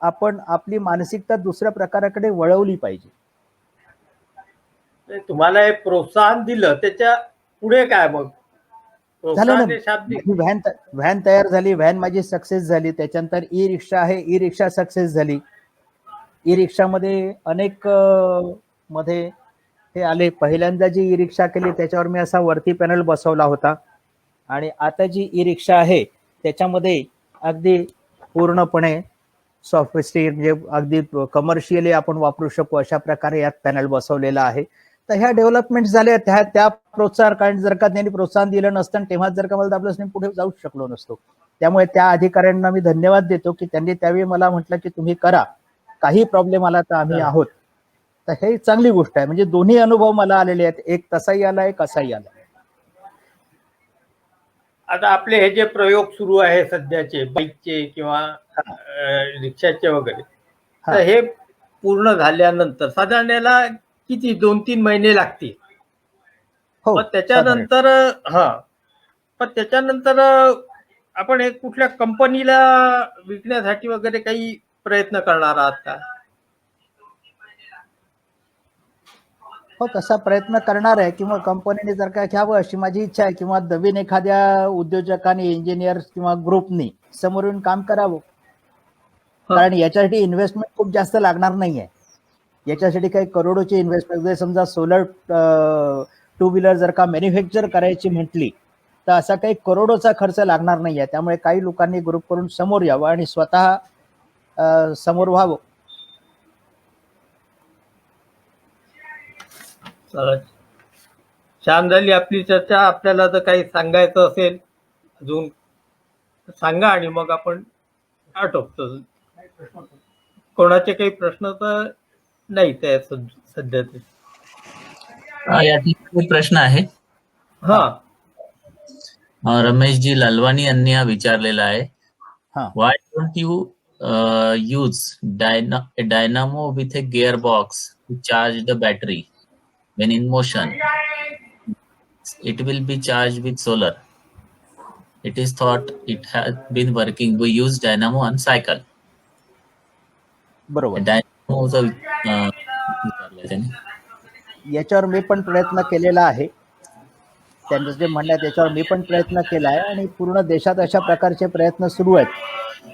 आपण आपली मानसिकता दुसऱ्या प्रकाराकडे वळवली पाहिजे. तुम्हाला हे प्रोत्साहन दिलं, त्याच्या पुढे काय मग? झालं ना, प्रोत्साहन हे शाब्दिक. व्हॅन तयार झाली, व्हॅन माझी सक्सेस झाली. त्याच्यानंतर ई रिक्षा आहे, ई रिक्षा सक्सेस झाली. ई रिक्षामध्ये अनेक मध्ये हे आले. पहिल्यांदा जी ई रिक्षा केली त्याच्यावर मी असा वरती पॅनल बसवला होता, आणि आता जी ई रिक्षा आहे त्याच्यामध्ये अगदी पूर्णपणे सॉफ्टवेअर, म्हणजे अगदी कमर्शियली आपण वापरू शकू अशा प्रकारे यात पॅनल बसवलेला आहे. तर ह्या डेव्हलपमेंट झाल्या, त्या प्रोत्साहन, कारण जर का त्यांनी प्रोत्साहन दिलं नसतं, तेव्हा जर का मला आपलं पुढे जाऊच शकलो नसतो. त्यामुळे त्या अधिकाऱ्यांना मी धन्यवाद देतो, की त्यांनी त्यावेळी मला म्हटलं की तुम्ही करा, काही प्रॉब्लेम आला तर आम्ही आहोत. तर हे चांगली गोष्ट आहे. म्हणजे दोन्ही अनुभव मला आलेले आहेत, एक तसाही आला, एक असाही आला. आता आपले हे जे प्रयोग सुरू आहे सध्याचे, बाईकचे किंवा रिक्षाचे वगैरे, तर हे पूर्ण झाल्यानंतर साधारण याला किती 2-3 महिने लागतील. हो, पण त्याच्यानंतर पण त्याच्यानंतर आपण हे कुठल्या कंपनीला विकण्यासाठी वगैरे काही प्रयत्न करणार आहात का? हो, तसा प्रयत्न करणार आहे, किंवा कंपनीने जर का घ्यावं अशी माझी इच्छा आहे, किंवा नवीन एखाद्या उद्योजकांनी, इंजिनियर किंवा ग्रुपनी समोरून काम करावं. कारण याच्यासाठी इन्व्हेस्टमेंट खूप जास्त लागणार नाहीये. याच्यासाठी काही करोडोची इन्व्हेस्टमेंट, समजा सोलर 2 व्हीलर जर का मॅन्युफॅक्चर करायची म्हटली तर असा काही करोडोचा खर्च लागणार नाहीये. त्यामुळे काही लोकांनी ग्रुप करून समोर यावं आणि स्वतः समोर व्हावं. छान झाली आपली चर्चा. आपल्याला जर काही सांगायचं असेल अजून सांगा, आणि मग आपण आटोपतो. कोणाचे काही प्रश्न तर नाही त्या सध्या ते. या ठिकाणी प्रश्न आहे. रमेशजी लालवानी यांनी हा विचारलेला आहे. Why don't you use dynamo with a gear box to charge the battery when in motion? It will be charged with solar. It is thought it has been working. We use dynamo on cycle. बरोबर. Dynamo याच्यावर मी पण प्रयत्न केलेला आहे. त्यांचं जे म्हणणं आहे त्याच्यावर मी पण प्रयत्न केला आहे, आणि पूर्ण देशात अशा प्रकारचे प्रयत्न सुरू आहेत.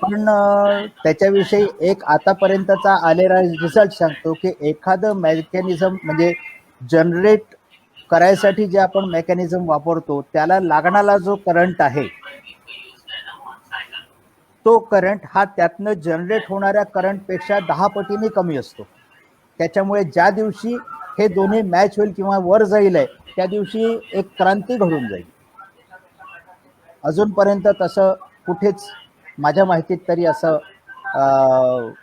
पण त्याच्याविषयी एक आतापर्यंतचा आलेला रिझल्ट सांगतो, की एखादं मेकॅनिझम, म्हणजे जनरेट करायसाठी जे आपण मेकॅनिझम वापरतो त्याला लागणारा जो करंट आहे, तो करंट हा त्यातनं जनरेट होणाऱ्या करंट पेक्षा 10 पटीने कमी असतो. त्याच्यामुळे ज्या दिवशी हे दोन्ही मॅच होईल किंवा वर जाईल आहे, त्या दिवशी एक क्रांती घडून जाईल. अजूनपर्यंत तसं कुठेच माझ्या माहितीत तरी असं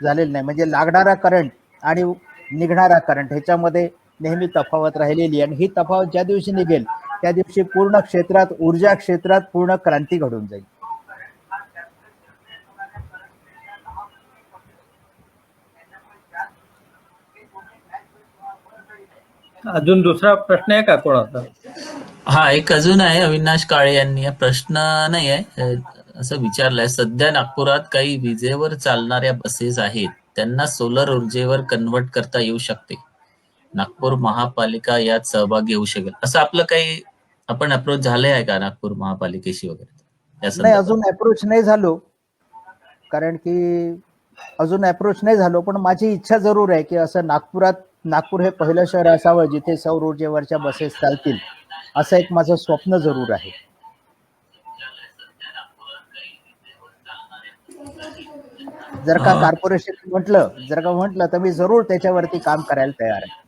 झालेलं नाही. म्हणजे लागणारा करंट आणि निघणारा करंट ह्याच्यामध्ये नेहमी तफावत राहिलेली, आणि ही तफावत ज्या दिवशी निघेल त्या दिवशी पूर्ण क्षेत्रात, ऊर्जा क्षेत्रात पूर्ण क्रांती घडून जाईल. अजून दुसरा प्रश्न आहे का कोणाचा? एक अजून आहे. अविनाश काळे यांनी प्रश्न नाही आहे, असं विचारलंय. सध्या नागपुरात काही विजेवर चालणाऱ्या बसेस आहेत, त्यांना सोलर ऊर्जेवर कन्व्हर्ट करता येऊ शकते. नागपूर महापालिका यात सहभागी होऊ शकेल, असं आपलं काही आपण अप्रोच झाले आहे का नागपूर महापालिकेशी वगैरे? नाही, अजून अप्रोच नाही झालो, कारण की अजून अप्रोच नाही झालो. पण माझी इच्छा जरूर आहे की असं नागपूर हे पहिलं शहर असावं जिथे सौर ऊर्जेवरच्या बसेस चालतील, असं एक माझं स्वप्न जरूर आहे. जर का कॉर्पोरेशन म्हटलं तर मी जरूर त्याच्यावरती काम करायला तयार आहे.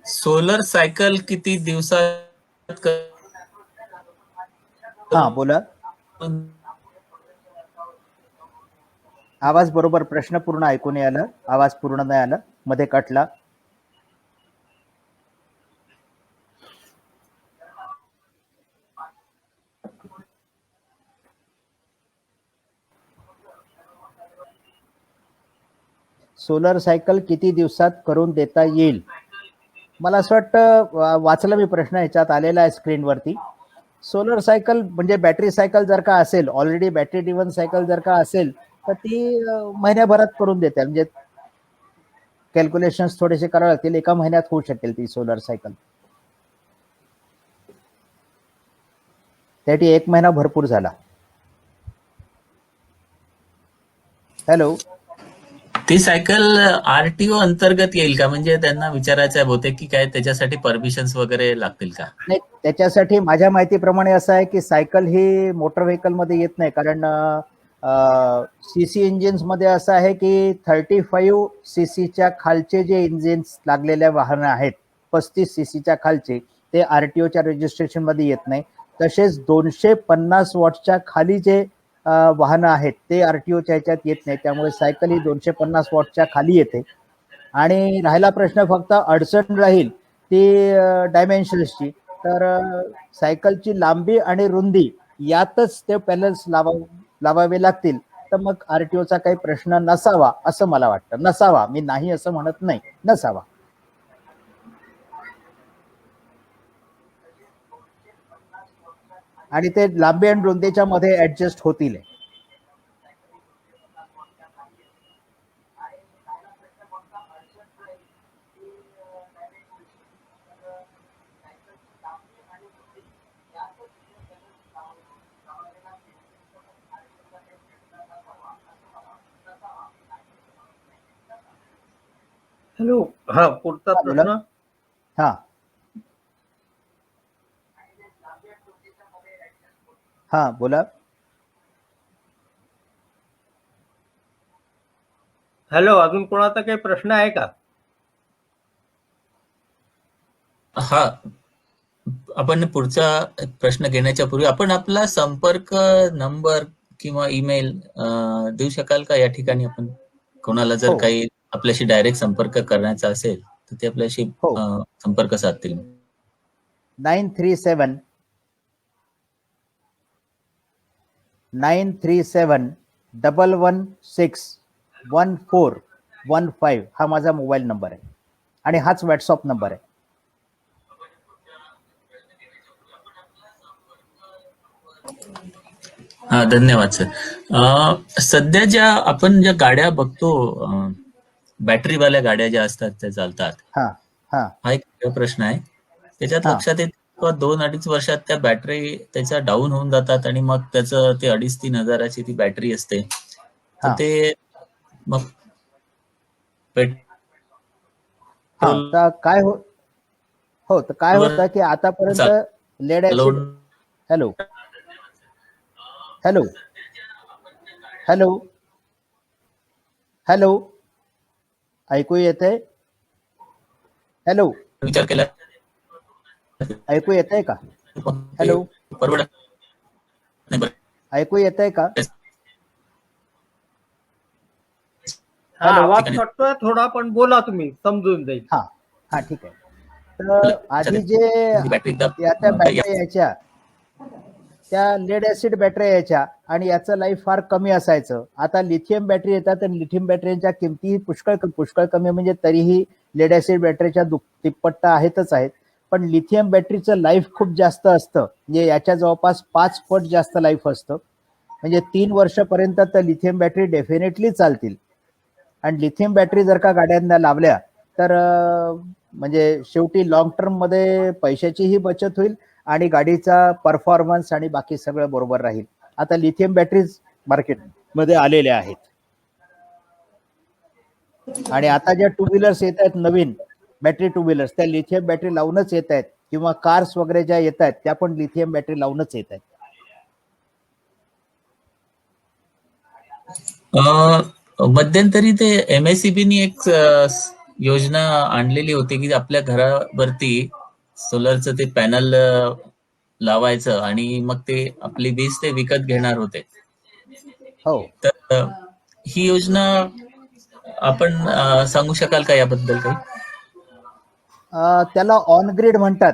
सोलर सायकल किती दिवसात? हा बोला. आवाज बरोबर, प्रश्न पूर्ण ऐकून नाही आला, आवाज पूर्ण नाही आला, मध्ये कटला. सोलर सायकल किती दिवसात करून देता येईल? मला असं वाटतं वाचलं मी प्रश्न ह्याच्यात आलेला आहे स्क्रीनवरती. सोलर सायकल म्हणजे बॅटरी सायकल जर का असेल, ऑलरेडी बॅटरी ड्रिव्हन सायकल जर का असेल तर ती महिन्याभरात करून देते. म्हणजे कॅल्क्युलेशन्स थोडेसे करावे लागतील, एका महिन्यात होऊ शकेल ती सोलर सायकल. त्यासाठी 1 महिना भरपूर झाला. हॅलो. ती सायकल आरटीओ अंतर्गत येईल का? म्हणजे त्यांना विचारायचं आहे बहुतेक की काय त्याच्यासाठी परमिशन्स वगैरे लागतील का? नाही, त्याच्यासाठी माझ्या माहितीप्रमाणे असं आहे की सायकल ही मोटर व्हेकल मध्ये येत नाही, कारण सीसी इंजिन्स मध्ये असं आहे की 35 सीसीच्या खालचे जे इंजिन्स लागलेल्या वाहनं आहेत, 35 सीसीच्या खालचे, ते आरटीओच्या रजिस्ट्रेशन मध्ये येत नाही. तसेच 250 वॉटच्या खाली जे वाहनं आहेत ते आरटीओच्या ह्याच्यात येत नाही. त्यामुळे सायकल ही 250 वॉटच्या खाली येते. आणि राहिला प्रश्न फक्त अडचण राहील ती डायमेन्शन्सची, तर सायकलची लांबी आणि रुंदी यातच ते पॅनल्स लावावे लागतील. तर मग आरटीओचा काही प्रश्न नसावा असं मला वाटतं. नसावा, मी नाही असं म्हणत नाही, नसावा. आणि ते लांबी आणि रुंदीच्या मध्ये ऍडजस्ट होतील. हॅलो. हा, पुढचा प्रश्न. हा हा बोला. हॅलो, अजून कोणाचा काही प्रश्न आहे का? हा, आपण पुढचा प्रश्न घेण्याच्या पूर्वी आपण आपला संपर्क नंबर किंवा ईमेल देऊ शकाल का? या ठिकाणी आपण कोणाला जर काही आपल्याशी डायरेक्ट संपर्क करण्याचा असेल तर ते आपल्याशी संपर्क साधतील. 937 116 1415 हा माझा मोबाईल नंबर आहे आणि हाच व्हॉट्सअप नंबर आहे. हा, धन्यवाद सर. सध्या आपण ज्या गाड्या बघतो, बॅटरीवाल्या गाड्या ज्या असतात त्या चालतात, हा एक प्रश्न आहे. त्याच्यात लक्षात येत 2-2.5 वर्षात त्या बॅटरी त्याच्या डाऊन होऊन जातात आणि मग त्याचं ते 2,500-3,000 हजाराची ती बॅटरी असते. तर ते मग तर काय तर काय होतं की आतापर्यंत lead acid. Hello hello hello hello ऐकू येतंय? हॅलो, विचार केला, ऐकू येतंय का? हॅलो, ऐकू येतंय का? आवाज कटतोय थोडा, पण बोला तुम्ही, समजून जाईल. हा ठीक आहे. तर आधी जे बॅटरी यायच्या त्या लेड ऍसिड बॅटरी यायच्या आणि याचं लाईफ फार कमी असायचं. आता लिथियम बॅटरी येतात आणि लिथियम बॅटरीच्या किमती पुष्कळ कमी, म्हणजे तरीही लेड ऍसिड बॅटरीच्या तिप्पट आहेतच आहेत. पण लिथियम बॅटरीचं लाईफ खूप जास्त असतं, म्हणजे याच्या जवळपास 5 पट जास्त लाईफ असतं. म्हणजे 3 वर्षापर्यंत तर लिथियम बॅटरी डेफिनेटली चालतील. आणि लिथियम बॅटरी जर का गाड्यांना लावल्या तर म्हणजे शेवटी लॉंग टर्म मध्ये पैशाचीही बचत होईल आणि गाडीचा परफॉर्मन्स आणि बाकी सगळं बरोबर राहील. आता लिथियम बॅटरीज मार्केटमध्ये आलेल्या आहेत. आणि आता ज्या टू व्हीलर्स येत आहेत नवीन बॅटरी टू व्हीलर्स, त्या लिथियम बॅटरी लावूनच येत आहेत, किंवा कार्स वगैरे ज्या येत आहेत त्या पण लिथियम बॅटरी लावूनच येत आहेत. मध्यंतरी ते MSEBनी एक योजना आणलेली होती की आपल्या घरावरती सोलरचं ते पॅनल लावायचं आणि मग ते आपली वीज ते विकत घेणार होते. हो, तर ही योजना आपण सांगू शकाल का याबद्दल काही? त्याला ऑन ग्रीड म्हणतात.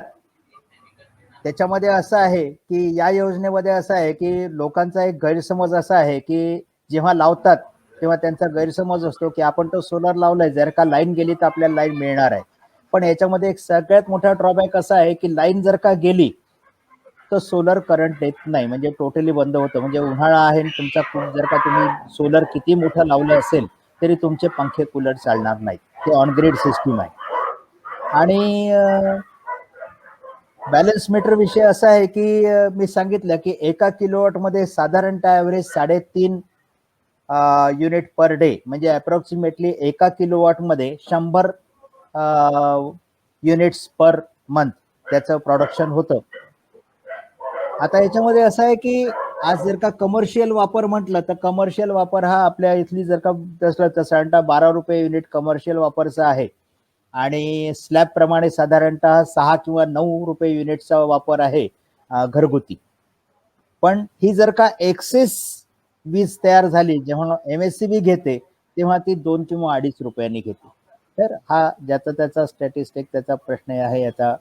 त्याच्यामध्ये असं आहे की या योजनेमध्ये असं आहे की लोकांचा एक गैरसमज असा आहे की जेव्हा लावतात तेव्हा त्यांचा गैरसमज असतो की आपण तो सोलर लावलाय, जर का लाईन गेली तर आपल्याला लाईन मिळणार आहे. पण याच्यामध्ये एक सगळ्यात मोठा ड्रॉबॅक असा आहे की लाईन जर का गेली तर सोलर करंट येत नाही, म्हणजे टोटली बंद होतं. म्हणजे उन्हाळा आहे तुमचा, जर का तुम्ही सोलर किती मोठं लावलं असेल तरी तुमचे पंखे कूलर चालणार नाहीत. ते ऑन ग्रीड सिस्टीम आहे. आणि बॅलन्स मीटर विषय असा आहे की मी सांगितलं की 1 किलोवॉट मध्ये साधारणतः ॲव्हरेज 3.5 युनिट पर डे, म्हणजे अप्रॉक्सिमेटली 1 किलोवॉट मध्ये 100 युनिट्स पर मंथ त्याचं प्रोडक्शन होतं. आता याच्यामध्ये असं आहे की आज जर का कमर्शियल वापर म्हटलं तर कमर्शियल वापर हा आपल्या इथली जर का साधारणतः 12 रुपये युनिट कमर्शियल वापरचा आहे, आणि स्लॅब प्रमाणे साधारणतः 6 किंवा 9 रुपये युनिटचा वापर आहे घरगुती. पण ही जर का एक्सेस वीज तयार झाली जेव्हा MSEB घेते तेव्हा ती 2 किंवा 2.5 रुपयांनी घेते. तर हा ज्याचा त्याचा स्टॅटिस्टिक त्याचा प्रश्न आहे याचा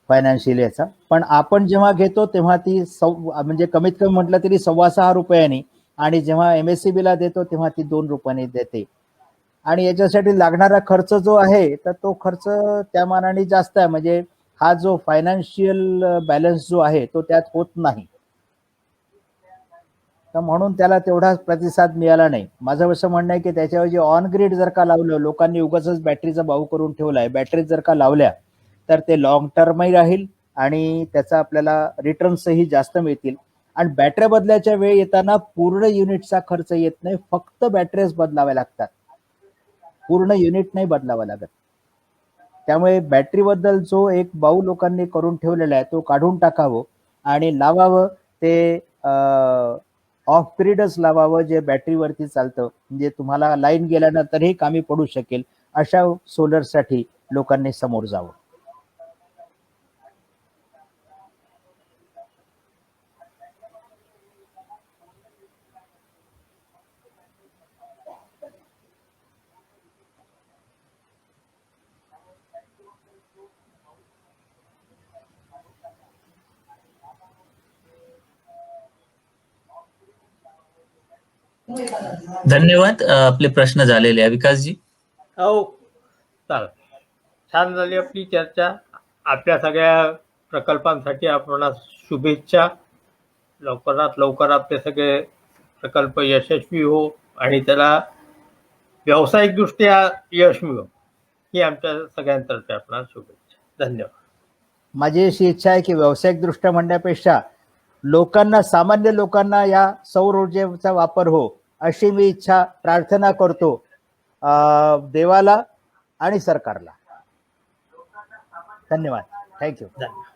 फायनान्शियल याचा. पण आपण जेव्हा घेतो तेव्हा ती म्हणजे कमीत कमी म्हटलं तरी 6.25 रुपयांनी, आणि जेव्हा MSEB ला देतो तेव्हा ती 2 रुपयांनी देते. आणि याच्यासाठी लागणारा खर्च जो आहे तर तो खर्च त्या मानाने जास्त आहे. म्हणजे हा जो फायनान्शियल बॅलन्स जो आहे तो त्यात होत नाही, तर म्हणून त्याला तेवढा प्रतिसाद मिळाला नाही. माझं असं म्हणणं आहे की त्याच्याऐवजी ऑन ग्रीड जर का लावलं, लोकांनी उगाचच बॅटरीचा भाव करून ठेवलाय, बॅटरी जर का लावल्या तर ते लॉंग टर्मही राहील आणि त्याचा आपल्याला रिटर्न्सही जास्त मिळतील. आणि बॅटऱ्या बदलायच्या वेळ येताना पूर्ण युनिटचा खर्च येत नाही, फक्त बॅटरीज बदलाव्या लागतात, पूर्ण युनिट नाही बदलावं लागत. त्यामुळे बॅटरी बद्दल जो एक बाऊ लोकांनी करून ठेवलेला आहे तो काढून टाकावं आणि लावावं ते ऑफ ग्रीडच लावावं, जे बॅटरीवरती चालतं, म्हणजे तुम्हाला लाईन गेल्यानंतरही कामी पडू शकेल. अशा सोलरसाठी लोकांनी समोर जावं. धन्यवाद. आपले प्रश्न झालेले आहे विकासजी. हो, चालेल. छान झाली आपली चर्चा. आपल्या सगळ्या प्रकल्पांसाठी आपणास शुभेच्छा. लवकरात लवकर आपले सगळे प्रकल्प यशस्वी हो आणि त्याला व्यावसायिकदृष्ट्या यश मिळो, ही आमच्या सगळ्यांतर्फे आपणास शुभेच्छा. धन्यवाद. माझी अशी इच्छा आहे की व्यावसायिक दृष्ट्या म्हणण्यापेक्षा लोकांना, सामान्य लोकांना या सौर ऊर्जेचा वापर हो, अशी मी इच्छा प्रार्थना करतो देवाला आणि सरकारला. धन्यवाद. थँक्यू. धन्यवाद.